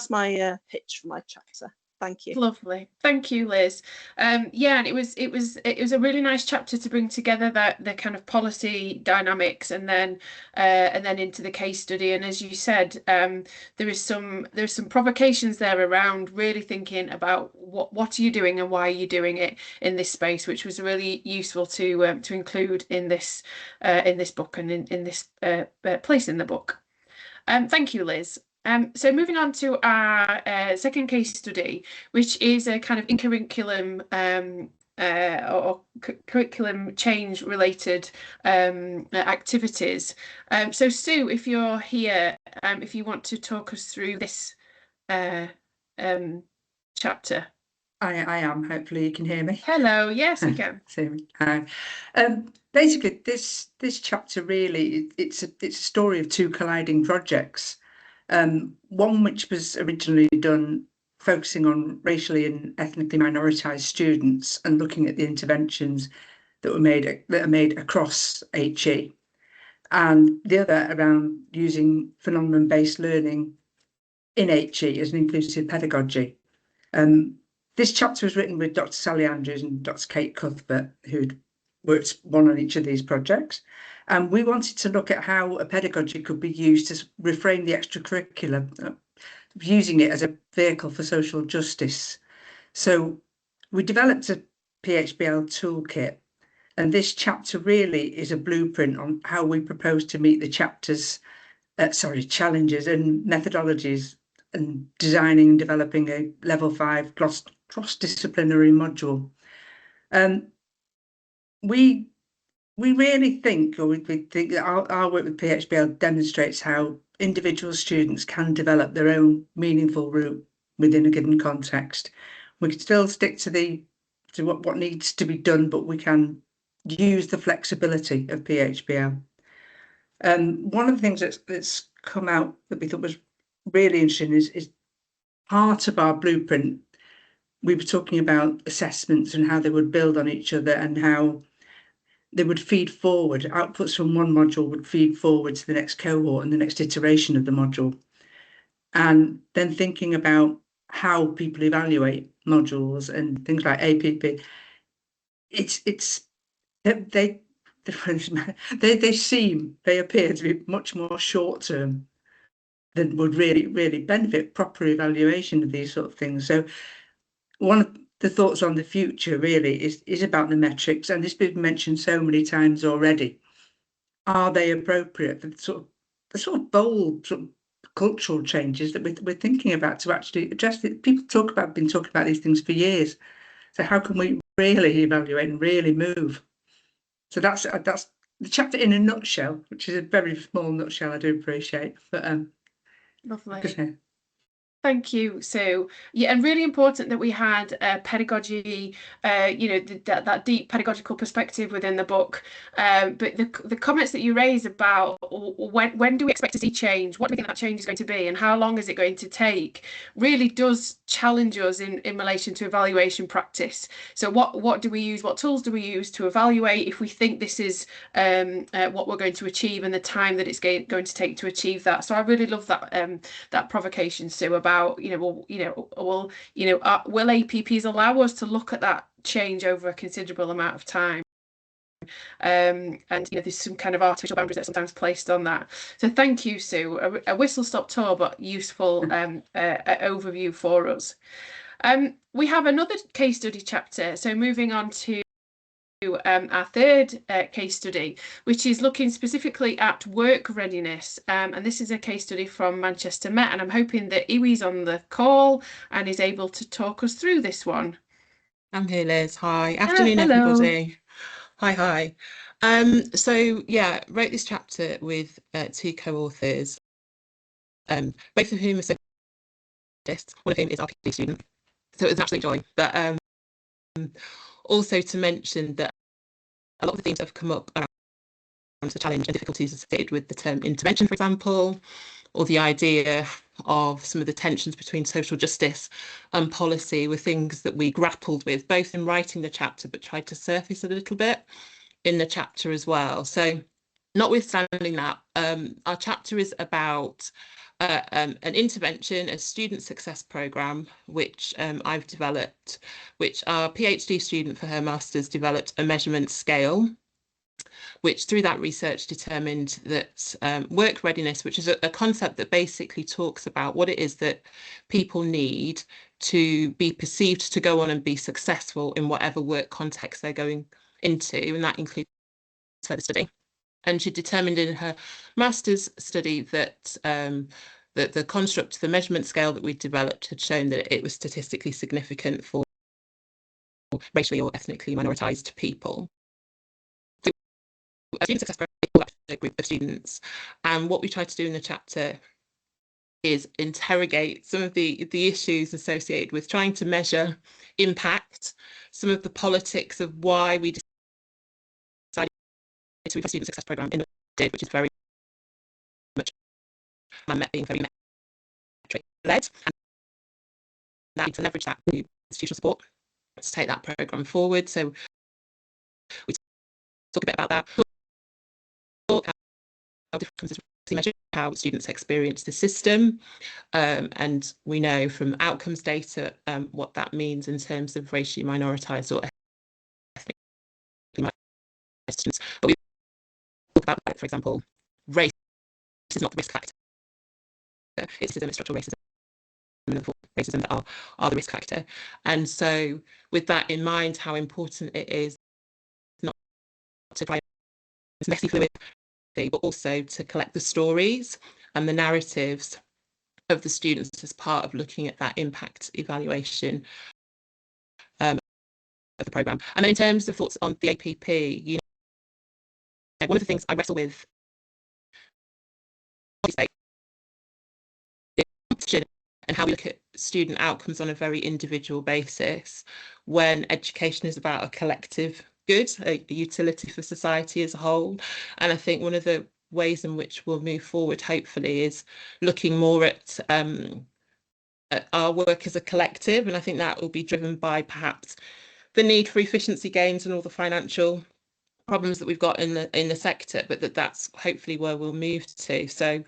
my pitch for my chapter. Thank you. Lovely, thank you, Liz. Yeah, and it was a really nice chapter to bring together the kind of policy dynamics, and then into the case study. And as you said, there's some provocations there around really thinking about what are you doing and why are you doing it in this space, which was really useful to include in this book and in this place in the book. Thank you, Liz. So moving on to our second case study, which is a kind of in-curriculum or curriculum change related activities. So Sue, if you're here, if you want to talk us through this chapter. I am. Hopefully you can hear me. Hello, yes, we can. Hi. Basically, this chapter really, it's a story of two colliding projects. One which was originally done focusing on racially and ethnically minoritized students and looking at the interventions that are made across HE, and the other around using phenomenon-based learning in HE as an inclusive pedagogy. This chapter was written with Dr. Sally Andrews and Dr. Kate Cuthbert, who'd worked one on each of these projects. And we wanted to look at how a pedagogy could be used to reframe the extracurricular, using it as a vehicle for social justice. So we developed a PHBL toolkit, and this chapter really is a blueprint on how we propose to meet the chapter's challenges and methodologies, and designing and developing a level 5 cross-disciplinary module. We really think, or we think that our work with PHBL demonstrates how individual students can develop their own meaningful route within a given context. We can still stick to what needs to be done, but we can use the flexibility of PHBL. One of the things that's come out that we thought was really interesting is part of our blueprint. We were talking about assessments and how they would build on each other and how they would feed forward. Outputs from one module would feed forward to the next cohort and the next iteration of the module. And then thinking about how people evaluate modules and things like APP, they appear to be much more short term than would really benefit proper evaluation of these sort of things. So one of the thoughts on the future really is about the metrics, and this has been mentioned so many times already. Are they appropriate for the sort of bold sort of cultural changes that we're thinking about to actually address it? People been talking about these things for years. So how can we really evaluate and really move? So that's the chapter in a nutshell, which is a very small nutshell. I do appreciate, but lovely. Thank you, Sue. Yeah, and really important that we had pedagogy, that deep pedagogical perspective within the book. But the comments that you raise about when do we expect to see change, what do we think that change is going to be, and how long is it going to take, really does challenge us in relation to evaluation practice. So what do we use, what tools do we use to evaluate if we think this is what we're going to achieve and the time that it's going to take to achieve that. So I really love that provocation, Sue, about about, will APPs allow us to look at that change over a considerable amount of time? And there's some kind of artificial boundaries that are sometimes placed on that. So thank you, Sue. A whistle-stop tour, but useful overview for us. We have another case study chapter. So moving on to our third case study, which is looking specifically at work readiness. And this is a case study from Manchester Met, and I'm hoping that Iwi's on the call and is able to talk us through this one. I'm here, Liz. Hi. Afternoon, hello. everybody. Hi. So yeah, wrote this chapter with two co-authors, both of whom are scientists, one of whom is our PhD student. So it was an absolute joy. But also to mention that a lot of the themes that have come up around the challenge and difficulties associated with the term intervention, for example, or the idea of some of the tensions between social justice and policy were things that we grappled with, both in writing the chapter, but tried to surface a little bit in the chapter as well. So notwithstanding that, our chapter is about an intervention, a student success programme, which I've developed, which our PhD student for her master's developed a measurement scale, which through that research determined that work readiness, which is a concept that basically talks about what it is that people need to be perceived to go on and be successful in whatever work context they're going into, and that includes further study. And she determined in her master's study that that the construct, the measurement scale that we developed had shown that it was statistically significant for racially or ethnically minoritized people. A student success program, a group of students, and what we try to do in the chapter is interrogate some of the issues associated with trying to measure impact, some of the politics of why we decided to move a student success program in the way we did, which is very much being very metric led, and that to leverage that to institutional support to take that program forward. So we talk a bit about that. How different measure how students experience the system, and we know from outcomes data what that means in terms of racially minoritized or ethnically minoritized students. But we talk about, like, for example, race is not the risk factor. It's structural racism and racism that are the risk factor. And so with that in mind, how important it is not to try messy fluid, but also to collect the stories and the narratives of the students as part of looking at that impact evaluation of the programme. And then in terms of thoughts on the APP, one of the things I wrestle with is and how we look at student outcomes on a very individual basis when education is about a collective good, a utility for society as a whole. And I think one of the ways in which we'll move forward, hopefully, is looking more at our work as a collective. And I think that will be driven by perhaps the need for efficiency gains and all the financial problems that we've got in the sector, but that's hopefully where we'll move to. So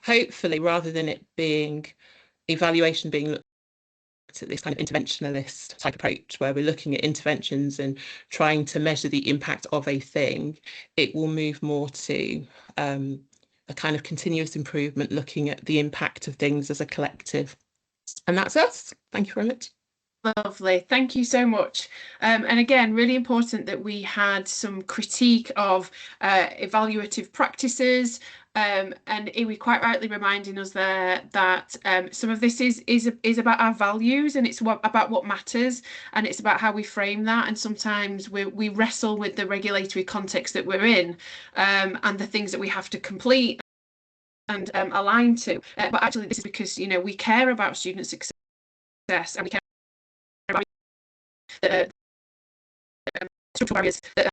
hopefully, rather than it being evaluation being looked at this kind of interventionalist type approach where we're looking at interventions and trying to measure the impact of a thing, it will move more to a kind of continuous improvement, looking at the impact of things as a collective. And that's us. Thank you very much. Lovely, thank you so much. And again, really important that we had some critique of evaluative practices, and Iwi quite rightly reminding us there that some of this is about our values, and it's about what matters, and it's about how we frame that. And sometimes we wrestle with the regulatory context that we're in, and the things that we have to complete and align to. But actually, this is because we care about student success, and we care structural barriers that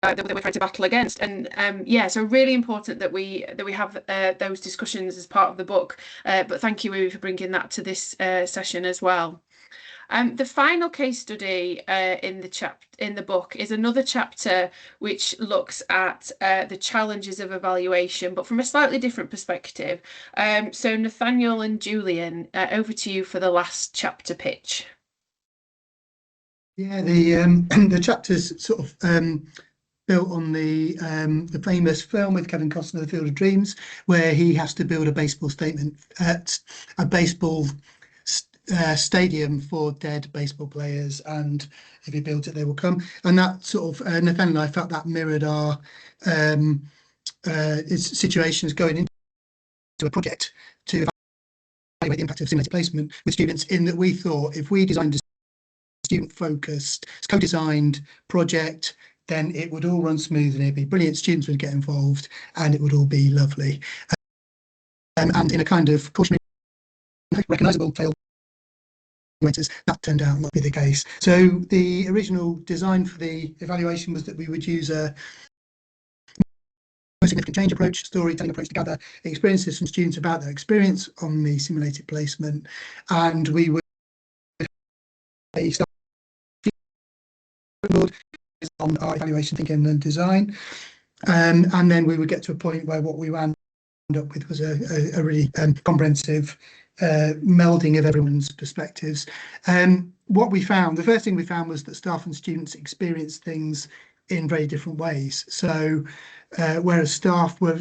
we're trying to battle against. And so really important that we have those discussions as part of the book. But thank you, Iwi, for bringing that to this session as well. The final case study in the book is another chapter which looks at the challenges of evaluation, but from a slightly different perspective. So Nathaniel and Julian, over to you for the last chapter pitch. Yeah, the chapter's sort of built on the famous film with Kevin Costner, The Field of Dreams, where he has to build a baseball statement at a baseball stadium for dead baseball players, and if he builds it, they will come. And that sort of Nathaniel and I felt that mirrored our situations going into a project to evaluate the impact of simulated placement with students, in that we thought if we designed a student-focused, co-designed project, then it would all run smoothly, it'd be brilliant, students would get involved, and it would all be lovely. And in a kind of cautionary, recognisable fail, that turned out not to be the case. So the original design for the evaluation was that we would use a most significant change approach, storytelling approach, to gather experiences from students about their experience on the simulated placement, and we would start on our evaluation thinking and design, and then we would get to a point where what we wound up with was a really comprehensive melding of everyone's perspectives. What we found, the first thing we found, was that staff and students experience things in very different ways. So whereas staff were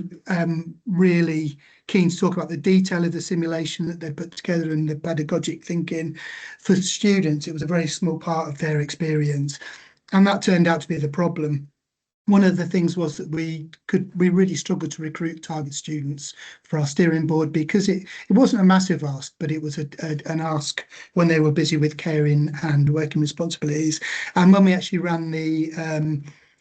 really keen to talk about the detail of the simulation that they put together and the pedagogic thinking, for students it was a very small part of their experience, and that turned out to be the problem. One of the things was that we really struggled to recruit target students for our steering board, because it wasn't a massive ask, but it was an ask when they were busy with caring and working responsibilities. And when we actually ran the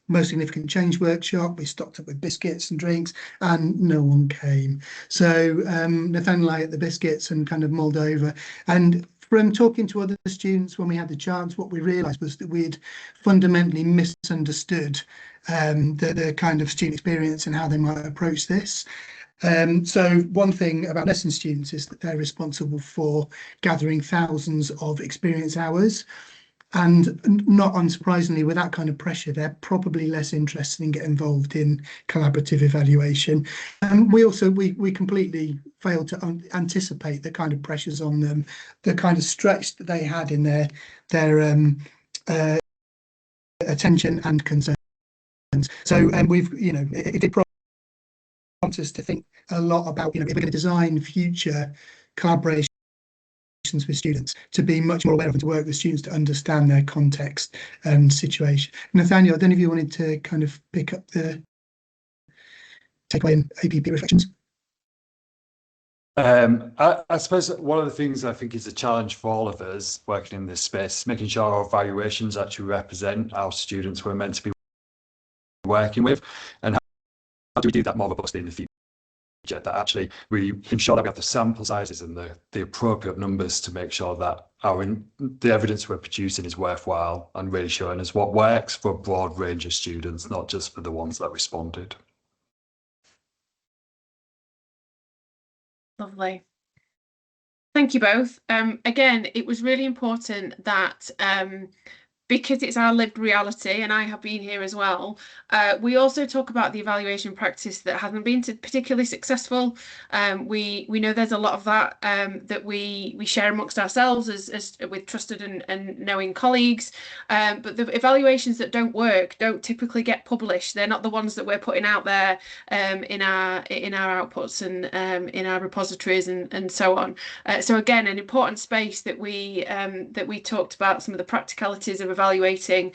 most significant change workshop, we stocked up with biscuits and drinks, and no one came. So Nathaniel ate the biscuits and kind of mulled over. And from talking to other students when we had the chance, what we realised was that we'd fundamentally misunderstood the kind of student experience and how they might approach this. So one thing about nursing students is that they're responsible for gathering thousands of experience hours. And not unsurprisingly, with that kind of pressure, they're probably less interested in getting involved in collaborative evaluation. And we completely failed to anticipate the kind of pressures on them, the kind of stretch that they had in their attention and concerns. So it did prompt us to think a lot about, if we're going to design future collaborations with students, to be much more aware of and to work with students to understand their context and situation. Nathaniel, I don't know if you wanted to kind of pick up the takeaway in APP reflections. I suppose one of the things I think is a challenge for all of us working in this space, making sure our evaluations actually represent our students we're meant to be working with, and how do we do that more robustly in the future, that actually we ensure that we have the sample sizes and the appropriate numbers to make sure that the evidence we're producing is worthwhile and really showing us what works for a broad range of students, not just for the ones that responded. Lovely. Thank you both. Again, it was really important that because it's our lived reality, and I have been here as well, we also talk about the evaluation practice that hasn't been particularly successful. We know there's a lot of that that we share amongst ourselves as with trusted and knowing colleagues, but the evaluations that don't work don't typically get published. They're not the ones that we're putting out there in our outputs and in our repositories and so on. So again, an important space that we talked about some of the practicalities of evaluating.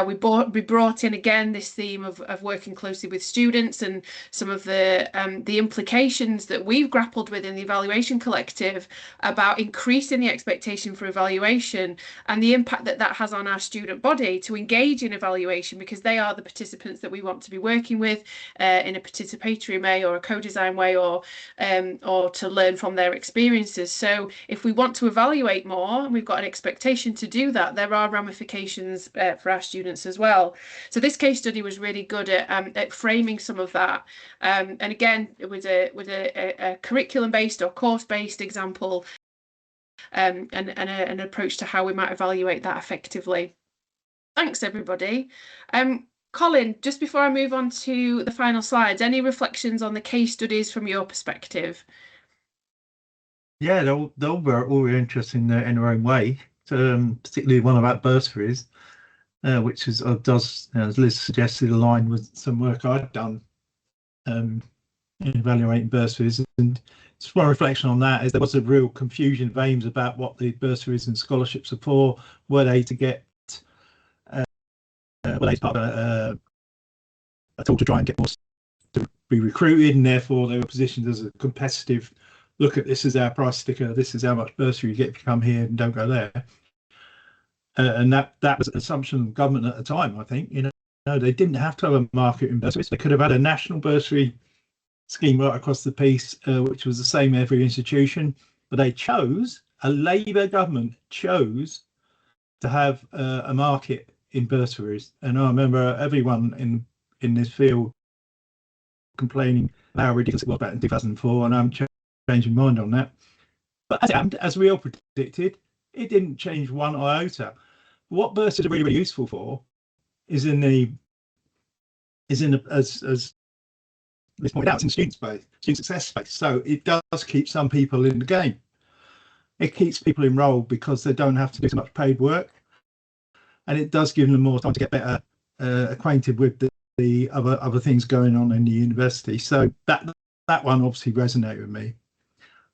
We brought in again this theme of working closely with students and some of the implications that we've grappled with in the evaluation collective about increasing the expectation for evaluation and the impact that has on our student body to engage in evaluation, because they are the participants that we want to be working with in a participatory way or a co-design way, or to learn from their experiences. So if we want to evaluate more, and we've got an expectation to do that, there are ramifications for our students as well. So this case study was really good at framing some of that. And again, it was a curriculum-based or course-based example and an approach to how we might evaluate that effectively. Thanks, everybody. Colin, just before I move on to the final slides, any reflections on the case studies from your perspective? Yeah, they're all very interesting in their own way. Particularly one about bursaries, which does, as Liz suggested, align with some work I'd done in evaluating bursaries. And just one reflection on that is there was a real confusion of aims about what the bursaries and scholarships are for. Were they to get were they part of a tool to try and get more to be recruited, and therefore they were positioned as a competitive, look at this as our price sticker, this is how much bursary you get if you come here and don't go there. And that was an assumption of government at the time, I think. They didn't have to have a market in bursaries. They could have had a national bursary scheme right across the piece, which was the same in every institution, but a Labour government chose to have a market in bursaries. And I remember everyone in this field complaining how ridiculous it was back in 2004, and I'm changing my mind on that. But as it happened, as we all predicted, it didn't change one iota. What bursaries are really, really useful for is as Liz pointed out, it's in student success space. So it does keep some people in the game. It keeps people enrolled because they don't have to do so much paid work, and it does give them more time to get better acquainted with the other things going on in the university. So that one obviously resonated with me,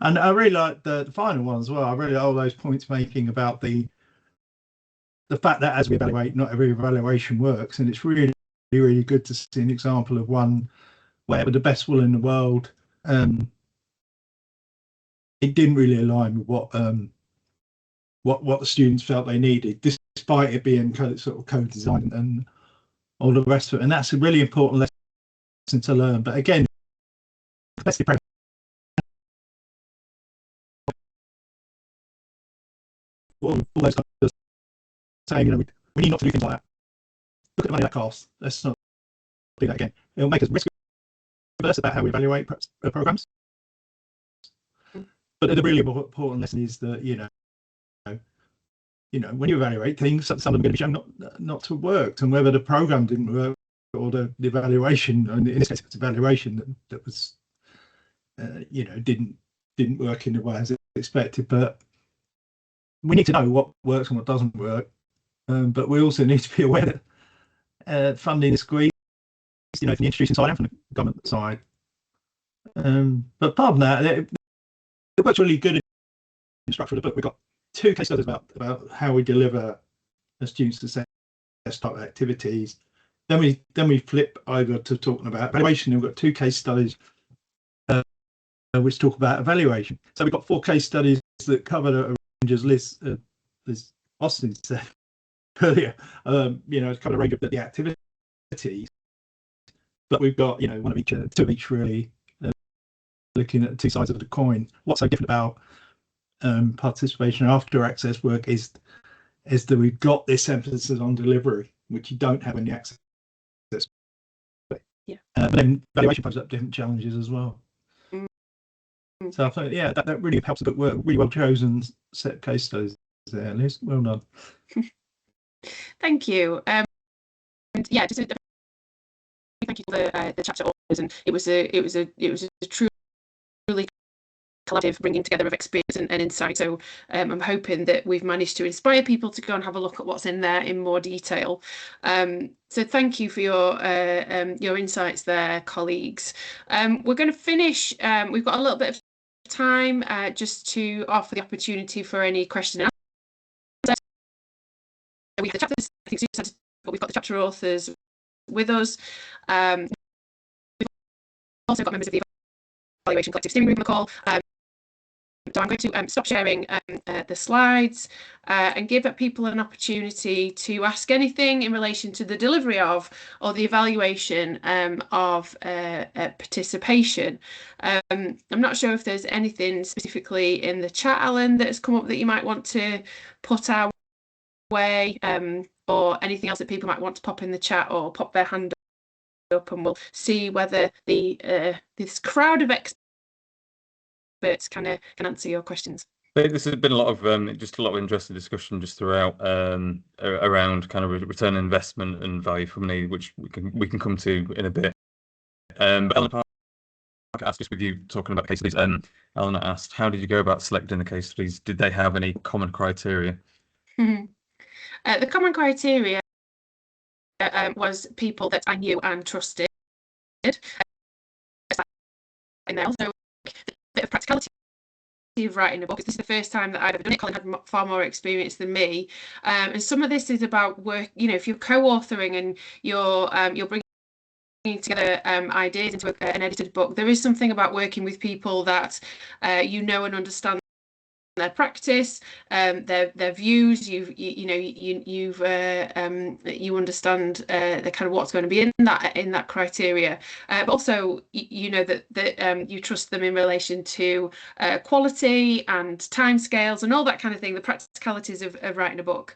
and I really like the final one as well. I really like all those points making about the fact that as we evaluate, not every evaluation works, and it's really, really good to see an example of one where, with the best will in the world, it didn't really align with what the students felt they needed, despite it being sort of co-design and all the rest of it. And that's a really important lesson to learn. But again, all those guys saying, we need not to do things like that. Look at the money that costs. Let's not do that again. It'll make us risk averse about how we evaluate programs. But the really important lesson is that when you evaluate things, some of them are going to be shown not to have worked, and whether the program didn't work or the evaluation, and in this case it's evaluation that was didn't work in the way as expected. But we need to know what works and what doesn't work, but we also need to be aware that funding is squeezed, from the institution side and from the government side. But apart from that, the book's really good in the structure of the book. We've got 2 case studies about how we deliver a student success type of activities. Then we flip over to talking about evaluation. We've got 2 case studies which talk about evaluation. So we've got 4 case studies that cover a range, as Liz Austin said earlier. Cover a range of the activities. But we've got 1 of each, 2 of each really, looking at 2 sides of the coin. What's so different about participation after access work is that we've got this emphasis on delivery, which you don't have in the access. Yeah. But then evaluation poses up different challenges as well. Mm-hmm. So I thought, that really helps the book work. Really well chosen set of case studies there, Liz. Well done. Thank you. And just thank you for the chapter authors, and it was a truly collaborative bringing together of experience and insight. So I'm hoping that we've managed to inspire people to go and have a look at what's in there in more detail. So thank you for your insights there, colleagues. We're going to finish. We've got a little bit of time just to offer the opportunity for any questions. We have the chapters. I think Susan said, but we've got the chapter authors with us. We've also got members of the evaluation collective steering group on the call. So I'm going to stop sharing the slides and give people an opportunity to ask anything in relation to the delivery of or the evaluation of participation. I'm not sure if there's anything specifically in the chat, Alan, that has come up that you might want to put our way, or anything else that people might want to pop in the chat or pop their hand up, and we'll see whether this crowd of experts can answer your questions. This has been a lot of just a lot of interesting discussion just throughout around kind of return on investment and value for money, which we can come to in a bit. But Ellen Parker asked us with you talking about case studies. Ellen asked, how did you go about selecting the case studies? Did they have any common criteria? The common criteria was people that I knew and trusted. And also a bit of practicality of writing a book. This is the first time that I've ever done it. Colin had far more experience than me, and some of this is about work. You know, if you're co-authoring and you're bringing together ideas into an edited book, there is something about working with people that you know and understand their practice, their views. You understand the kind of what's going to be in that criteria, but also you know that you trust them in relation to quality and timescales and all that kind of thing. The practicalities of writing a book.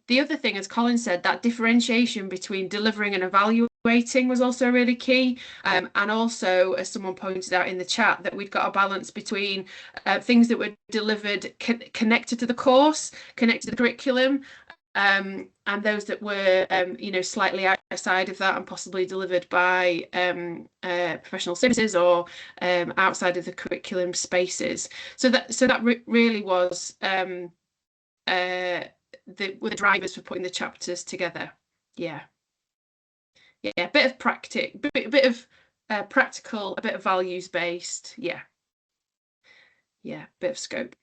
The other thing, as Colin said, that differentiation between delivering and evaluating was also really key, and also, as someone pointed out in the chat, that we'd got a balance between things that were delivered connected to the course, connected to the curriculum, and those that were slightly outside of that and possibly delivered by professional services or outside of the curriculum spaces. So that really was the drivers for putting the chapters together. Yeah, a bit of bit of practical, a bit of values based. Yeah, bit of scope.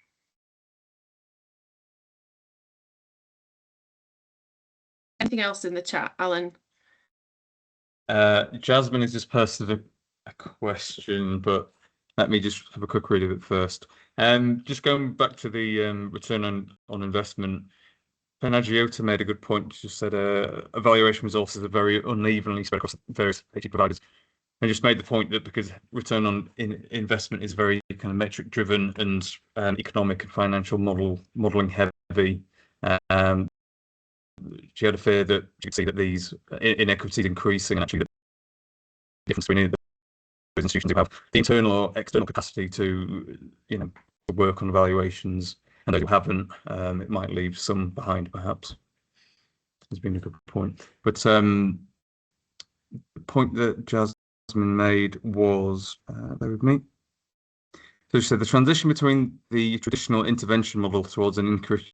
Anything else in the chat, Alan? Jasmine has just posted a question, but let me just have a quick read of it first. Just going back to the return on investment, Panagiota made a good point. She just said evaluation resources are very unevenly spread across various AT providers. And just made the point that because return on investment is very kind of metric driven and economic and financial modeling heavy, she had a fear that you could see that these inequities increasing, and actually the difference between those institutions who have the internal or external capacity to work on evaluations and those who haven't, it might leave some behind, perhaps. Has been a good point. But the point that Jasmine made was, bear with me. So she said the transition between the traditional intervention model towards an in-curriculum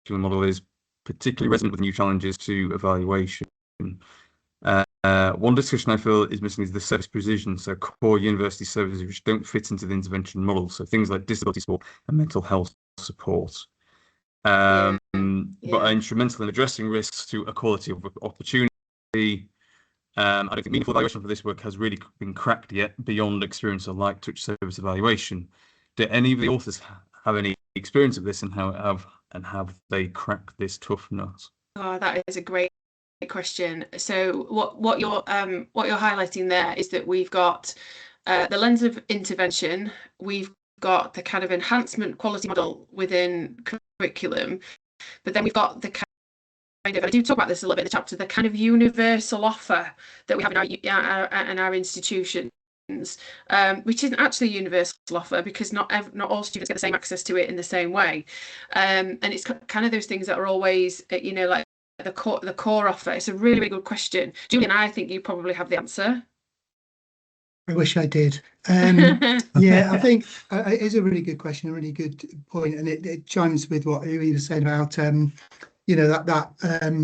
model is particularly resonant with new challenges to evaluation. One discussion I feel is missing is the service precision, so core university services which don't fit into the intervention model, so things like disability support and mental health support. But are instrumental in addressing risks to equality of opportunity. I don't think meaningful evaluation for this work has really been cracked yet beyond experience of light touch service evaluation. Do any of the authors have any experience of this, and have they cracked this tough nut? Oh, that is a great question. So what you're highlighting there is that we've got the lens of intervention, we've got the kind of enhancement quality model within curriculum, but then we've got the kind of, I do talk about this a little bit in the chapter, the kind of universal offer that we have in our institutions. Which isn't actually a universal offer, because not all students get the same access to it in the same way, and it's kind of those things that are always like the core offer. It's a really, really good question, Julian. I think you probably have the answer. I wish I did. Yeah, I think it is a really good question, a really good point, and it chimes with what you were saying about that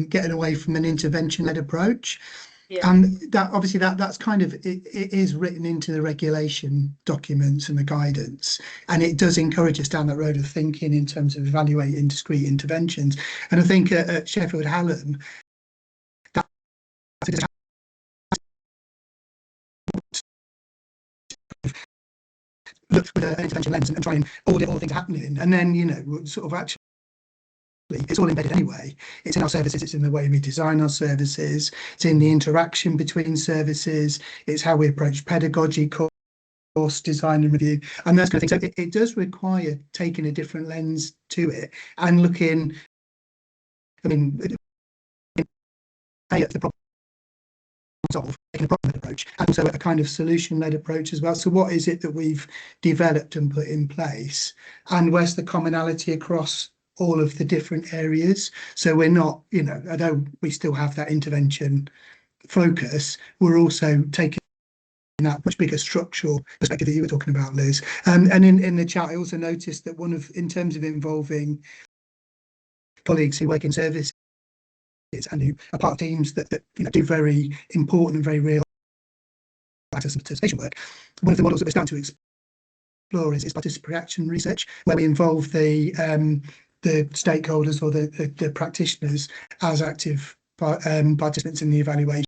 getting away from an intervention-led approach. Yeah. And that obviously that's kind of it is written into the regulation documents and the guidance, and it does encourage us down that road of thinking in terms of evaluating discrete interventions. And I think at Sheffield Hallam, that look with an intervention lens and try and audit all the things happening, and then sort of actually it's all embedded anyway. It's in our services, it's in the way we design our services, it's in the interaction between services, it's how we approach pedagogy, course design and review, and those kind of things. So it does require taking a different lens to it and looking, at the problem solve, taking a problem-led approach, and also a kind of solution-led approach as well. So what is it that we've developed and put in place, and where's the commonality across all of the different areas? So we're not, although we still have that intervention focus, we're also taking that much bigger structural perspective that you were talking about, Liz. And in the chat, I also noticed that in terms of involving colleagues who work in services and who are part of teams that do very important and very real participation work, one of the models that we're starting to explore is participatory action research, where we involve the stakeholders or the practitioners as active participants in the evaluation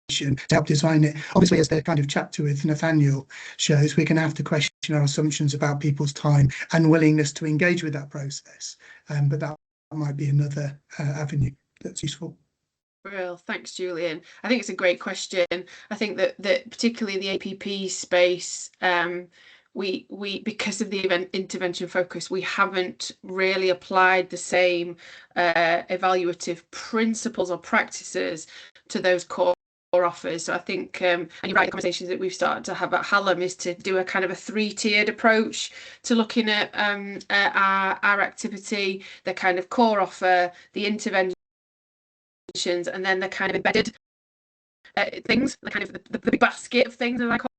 to help design it. Obviously, as the kind of chapter with Nathaniel shows, we're going to have to question our assumptions about people's time and willingness to engage with that process. But that might be another avenue that's useful. Well, thanks, Julian. I think it's a great question. I think that particularly the APP space, we because of the intervention focus, we haven't really applied the same evaluative principles or practices to those core offers. So I think, and you're right, the conversations that we've started to have at Hallam is to do a kind of a 3-tiered approach to looking at our activity, the kind of core offer, the interventions, and then the kind of embedded things, the kind of the big basket of things, as I call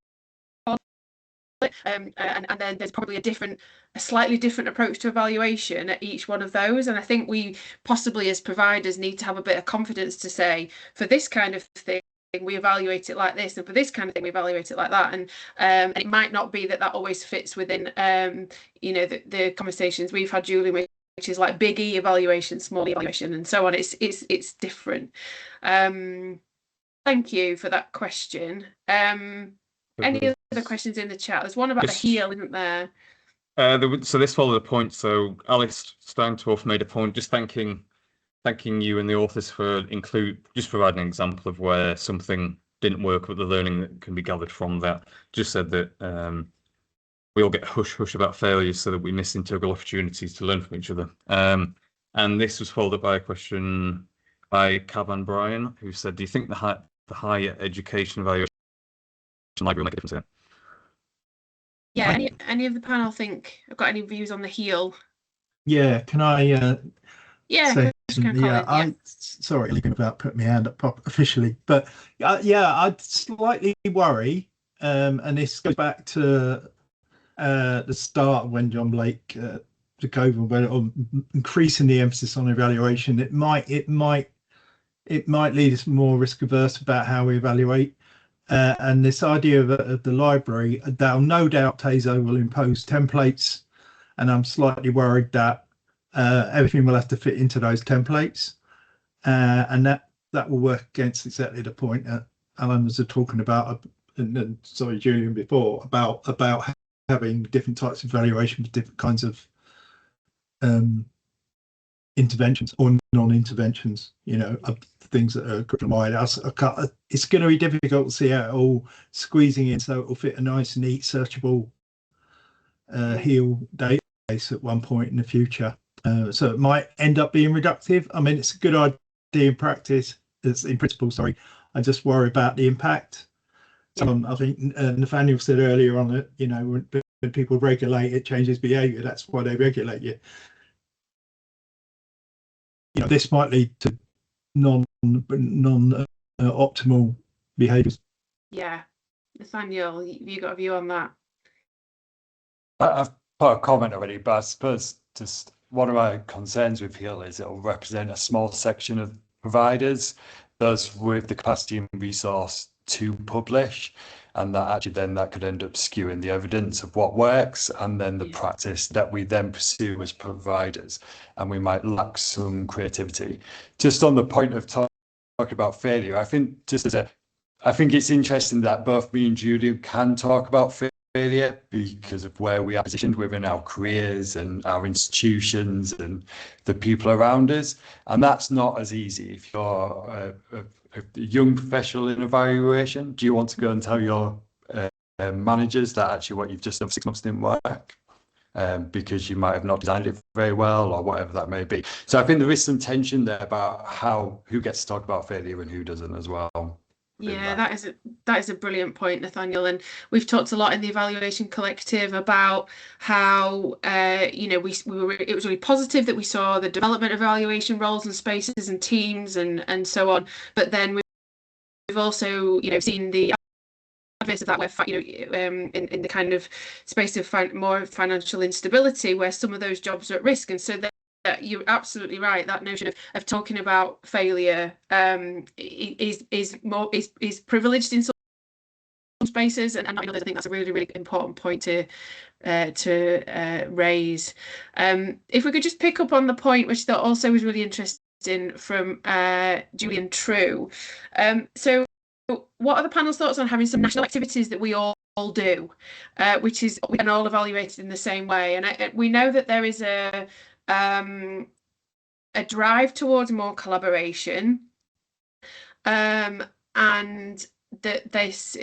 it. And then there's probably a slightly different approach to evaluation at each one of those. And I think we possibly as providers need to have a bit of confidence to say, for this kind of thing, we evaluate it like this, and for this kind of thing we evaluate it like that, and it might not be that always fits within the conversations we've had, Julie, which is like big E evaluation, small E evaluation, and so on. It's different. Thank you for that question. Any other questions in the chat? There's one about the heel, isn't there? So this followed a point. So Alice Steintorf made a point just thanking you and the authors for just providing an example of where something didn't work, but the learning that can be gathered from that. Just said that we all get hush about failures so that we miss integral opportunities to learn from each other. And this was followed up by a question by Cavan Bryan, who said, do you think the higher education evaluation library will make a difference here? Yeah, any of the panel think I've got any views on the heel? Yeah, can I say something? Yeah. Sorry, about putting my hand up officially, but I'd slightly worry, and this goes back to the start when John Blake took over, when increasing the emphasis on evaluation, it might lead us more risk averse about how we evaluate. And this idea of the library, that'll no doubt Tazo will impose templates, and I'm slightly worried that everything will have to fit into those templates, and that will work against exactly the point that Alan was talking about, and sorry, Julian, before, about having different types of evaluation for different kinds of interventions or non-interventions, things that are curriculum wide. It's going to be difficult to see how it all squeezing in so it'll fit a nice, neat, searchable heel database at one point in the future. So it might end up being reductive. I mean, it's a good idea in practice, it's in principle, sorry. I just worry about the impact. I think Nathaniel said earlier on that, when people regulate, it changes behaviour. That's why they regulate you. This might lead to non optimal behaviours. Yeah, Nathaniel, you got a view on that? I've put a comment already, but I suppose just one of my concerns with HEAL is it'll represent a small section of providers, those with the capacity and resource to publish, and that actually then that could end up skewing the evidence of what works and then the practice that we then pursue as providers, and we might lack some creativity. Just on the point of talking about failure, I think it's interesting that both me and Julie can talk about failure because of where we are positioned within our careers and our institutions and the people around us, and that's not as easy. If you're a young professional in evaluation, do you want to go and tell your managers that actually what you've just done for 6 months didn't work because you might have not designed it very well or whatever that may be? So I think there is some tension there about who gets to talk about failure and who doesn't as well. Yeah, that is a brilliant point, Nathaniel. And we've talked a lot in the Evaluation Collective about how we were it was really positive that we saw the development of evaluation roles and spaces and teams and so on. But then we've also seen the adverse of that, where in the kind of space of more financial instability, where some of those jobs are at risk, and so that you're absolutely right. That notion of talking about failure is privileged in some spaces and not in others. I think that's a really, really important point to raise. If we could just pick up on the point, which I thought also was really interesting from Julian True. So what are the panel's thoughts on having some national activities that we all do, which is we can all evaluate in the same way? And we know that there is a drive towards more collaboration, and that this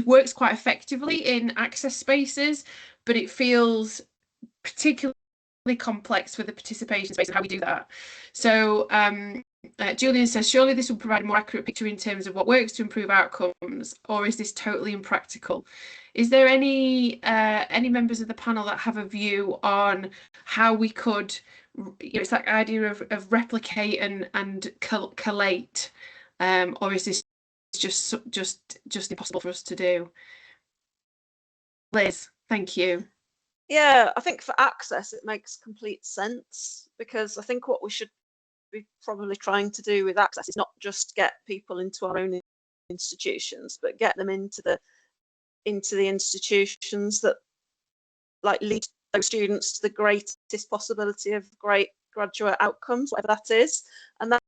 works quite effectively in access spaces, but it feels particularly complex for the participation space and how we do that. So Julian says, surely this will provide a more accurate picture in terms of what works to improve outcomes, or is this totally impractical? Is there any members of the panel that have a view on how we could, it's that idea of replicate and collate, or is this just impossible for us to do? Liz, thank you. Yeah, I think for access, it makes complete sense, because I think what we should be probably trying to do with access is not just get people into our own institutions, but get them into the institutions that lead those students to the greatest possibility of great graduate outcomes, whatever that is. And that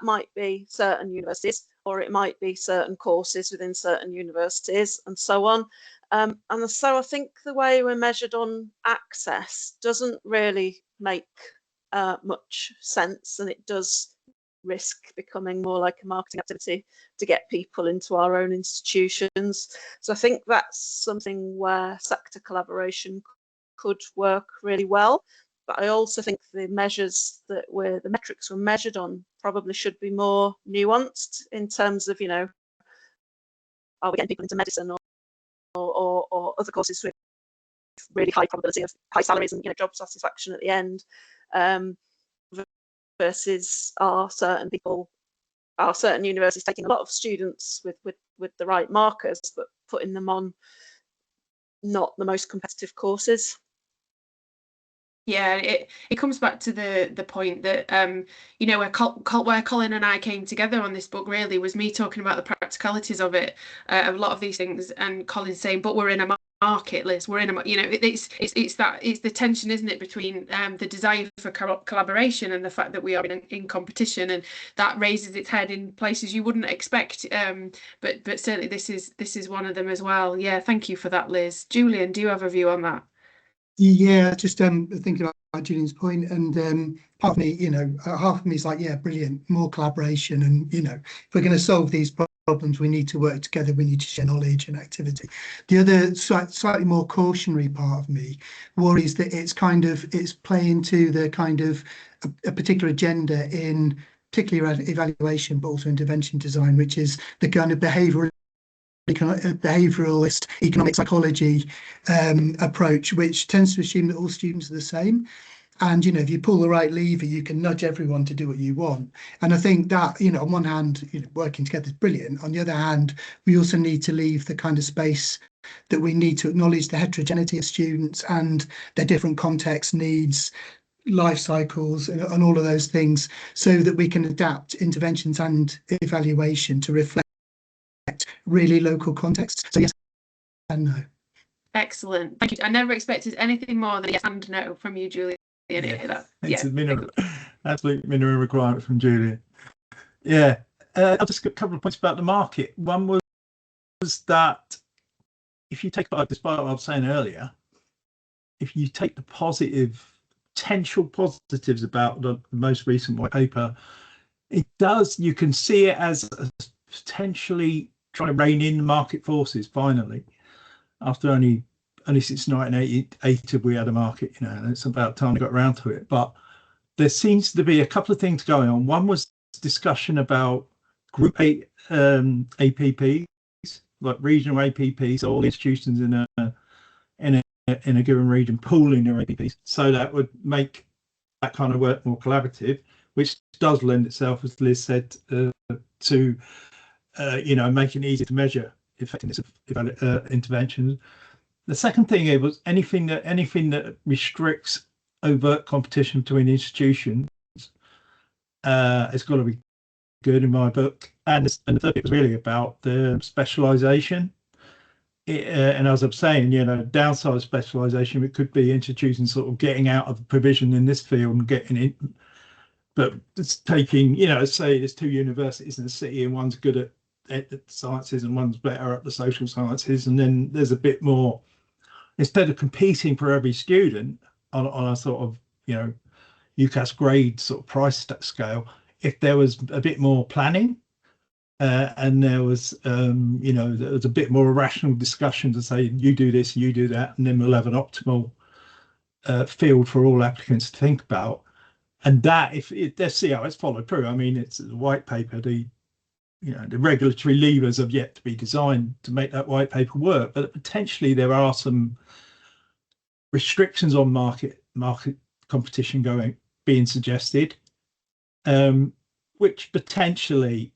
might be certain universities, or it might be certain courses within certain universities, and so on. And so I think the way we're measured on access doesn't really make much sense, and it does risk becoming more like a marketing activity to get people into our own institutions. So I think that's something where sector collaboration could work really well. But I also think the metrics we're measured on probably should be more nuanced in terms of, are we getting people into medicine or other courses with really high probability of high salaries and job satisfaction at the end, versus are certain universities taking a lot of students with the right markers but putting them on not the most competitive courses. Yeah, it comes back to the point that where Colin and I came together on this book really was me talking about the practicalities of it, of a lot of these things, and Colin saying, but we're in a market, Liz, we're in a, it's the tension, isn't it, between the desire for collaboration and the fact that we are in competition, and that raises its head in places you wouldn't expect, but certainly this is one of them as well. Yeah, thank you for that, Liz. Julian, do you have a view on that? Yeah, just thinking about Julian's point, and part of me, half of me is like, yeah, brilliant, more collaboration, and if we're going to solve these problems, we need to work together, we need to share knowledge and activity. The other slightly more cautionary part of me worries that it's playing to the kind of a particular agenda in particularly around evaluation, but also intervention design, which is the kind of behavioralist economic psychology approach, which tends to assume that all students are the same. And, if you pull the right lever, you can nudge everyone to do what you want. And I think that, on one hand, working together is brilliant. On the other hand, we also need to leave the kind of space that we need to acknowledge the heterogeneity of students and their different contexts, needs, life cycles, and all of those things, so that we can adapt interventions and evaluation to reflect really local contexts. So yes and no. Excellent, thank you. I never expected anything more than yes and no from you, Julian. It's a minimum, absolute minimum requirement from Julian. Yeah, I'll just got a couple of points about the market. One was that if you take, despite what I was saying earlier, if you take the potential positives about the most recent white paper, you can see it as potentially trying to rein in the market forces finally, after only since 1988 have we had a market, and it's about time we got around to it. But there seems to be a couple of things going on. One was discussion about Group 8 APPs, like regional APPs, all institutions in a given region pooling their APPs. So that would make that kind of work more collaborative, which does lend itself, as Liz said, to making it easier to measure the effectiveness of interventions. The second thing here was anything that restricts overt competition between institutions has got to be good in my book. And the third bit was really about the specialisation. And as I'm saying, downside of specialisation, it could be institutions sort of getting out of the provision in this field and getting in. But it's taking, say there's 2 universities in the city and one's good at the sciences and one's better at the social sciences. And then there's a bit more, instead of competing for every student on a sort of, UCAS grade sort of price scale, if there was a bit more planning, and there was a bit more rational discussion to say, you do this, you do that, and then we'll have an optimal field for all applicants to think about. And that, let's see how it's followed through. I mean, it's a white paper. The regulatory levers have yet to be designed to make that white paper work, but potentially there are some restrictions on market competition being suggested, which potentially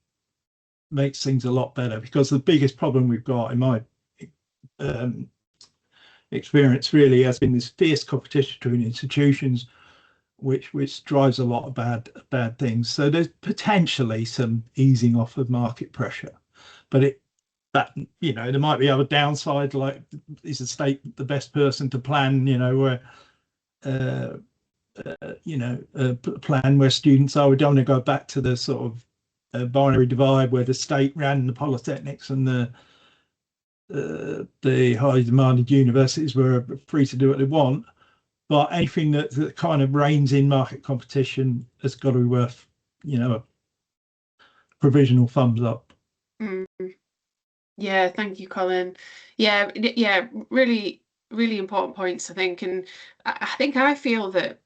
makes things a lot better, because the biggest problem we've got, in my experience, really has been this fierce competition between institutions, which drives a lot of bad things. So there's potentially some easing off of market pressure, but there might be other downside, like, is the state the best person to plan, where plan where students are. We don't want to go back to the sort of binary divide where the state ran the polytechnics and the highly demanded universities were free to do what they want. But anything that kind of reins in market competition has got to be worth, a provisional thumbs up. Yeah, thank you, Colin. Yeah, really, really important points, I think. And I feel that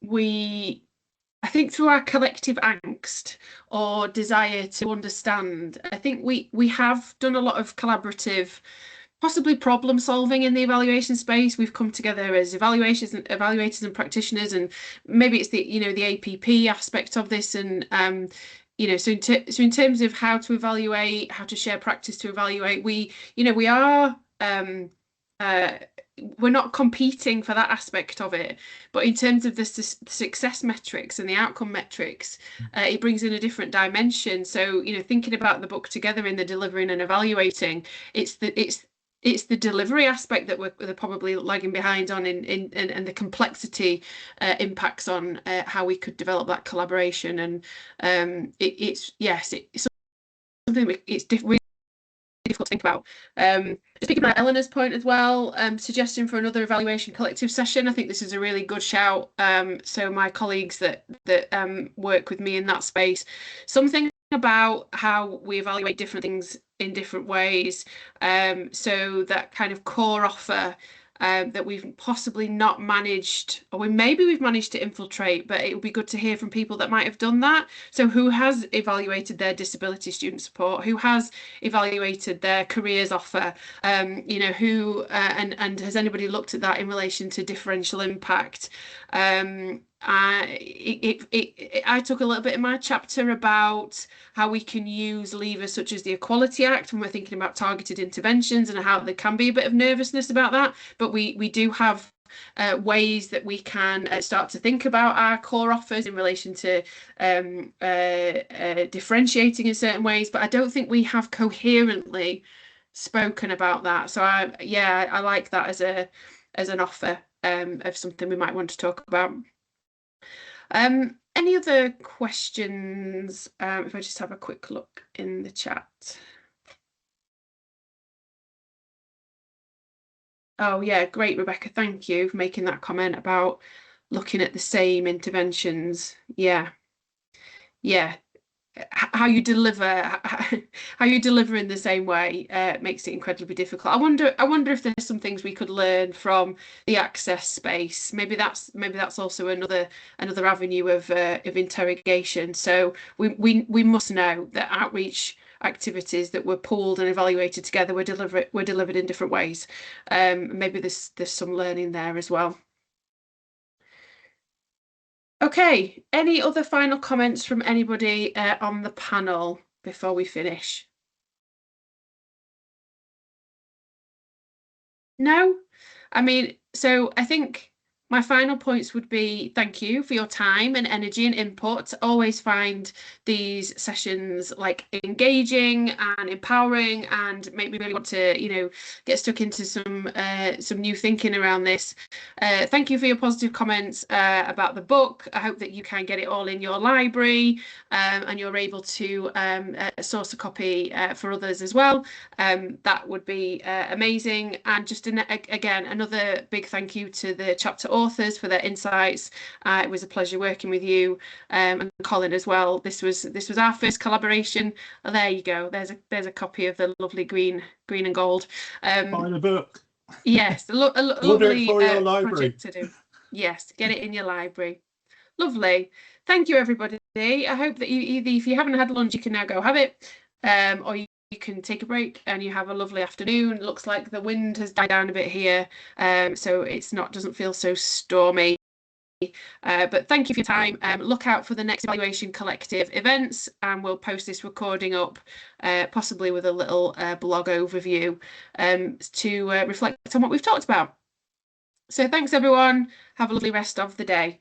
I think through our collective angst or desire to understand, I think we have done a lot of collaborative, possibly problem solving in the evaluation space. We've come together as evaluators and practitioners, and maybe it's the APP aspect of this. And so in terms of how to evaluate, how to share practice to evaluate, we are we're not competing for that aspect of it, but in terms of the success metrics and the outcome metrics, it brings in a different dimension. So thinking about the book together in the delivering and evaluating, it's the delivery aspect that we're probably lagging behind on, and the complexity impacts on how we could develop that collaboration. And it's something it's really difficult to think about. Just picking up Eleanor's point as well, suggesting for another evaluation collective session. I think this is a really good shout. So my colleagues that work with me in that space, something about how we evaluate different things in different ways. So that kind of core offer that we've possibly not managed, or maybe we've managed to infiltrate, but it would be good to hear from people that might have done that. So who has evaluated their disability student support, who has evaluated their careers offer, who and has anybody looked at that in relation to differential impact? I took a little bit in my chapter about how we can use levers such as the Equality Act when we're thinking about targeted interventions, and how there can be a bit of nervousness about that, but we do have ways that we can start to think about our core offers in relation to differentiating in certain ways, but I don't think we have coherently spoken about that. So I like that as an offer of something we might want to talk about. Any other questions? If I just have a quick look in the chat. Oh yeah, great, Rebecca. Thank you for making that comment about looking at the same interventions. Yeah. How you deliver in the same way makes it incredibly difficult. I wonder if there's some things we could learn from the access space. Maybe that's also another avenue of interrogation. So we must know that outreach activities that were pooled and evaluated together were delivered in different ways. Maybe there's some learning there as well. Okay, any other final comments from anybody on the panel before we finish? No? I mean, so I think my final points would be thank you for your time and energy and input. Always find these sessions like engaging and empowering and make me really want to, you know, get stuck into some new thinking around this. Thank you for your positive comments about the book. I hope that you can get it all in your library and you're able to source a copy for others as well. That would be amazing. And just again, another big thank you to the chapter authors for their insights. It was a pleasure working with you and Colin as well. This was our first collaboration. Oh, there you go. There's a copy of the lovely green and gold. Buy the book. Yes, a Order lovely it for your library. project to do. Yes, get it in your library. Lovely. Thank you, everybody. I hope that if you haven't had lunch, you can now go have it, or you can take a break and you have a lovely afternoon. It looks like the wind has died down a bit here, so doesn't feel so stormy. But thank you for your time. Look out for the next Evaluation Collective events, and we'll post this recording up, possibly with a little blog overview to reflect on what we've talked about. So thanks, everyone. Have a lovely rest of the day.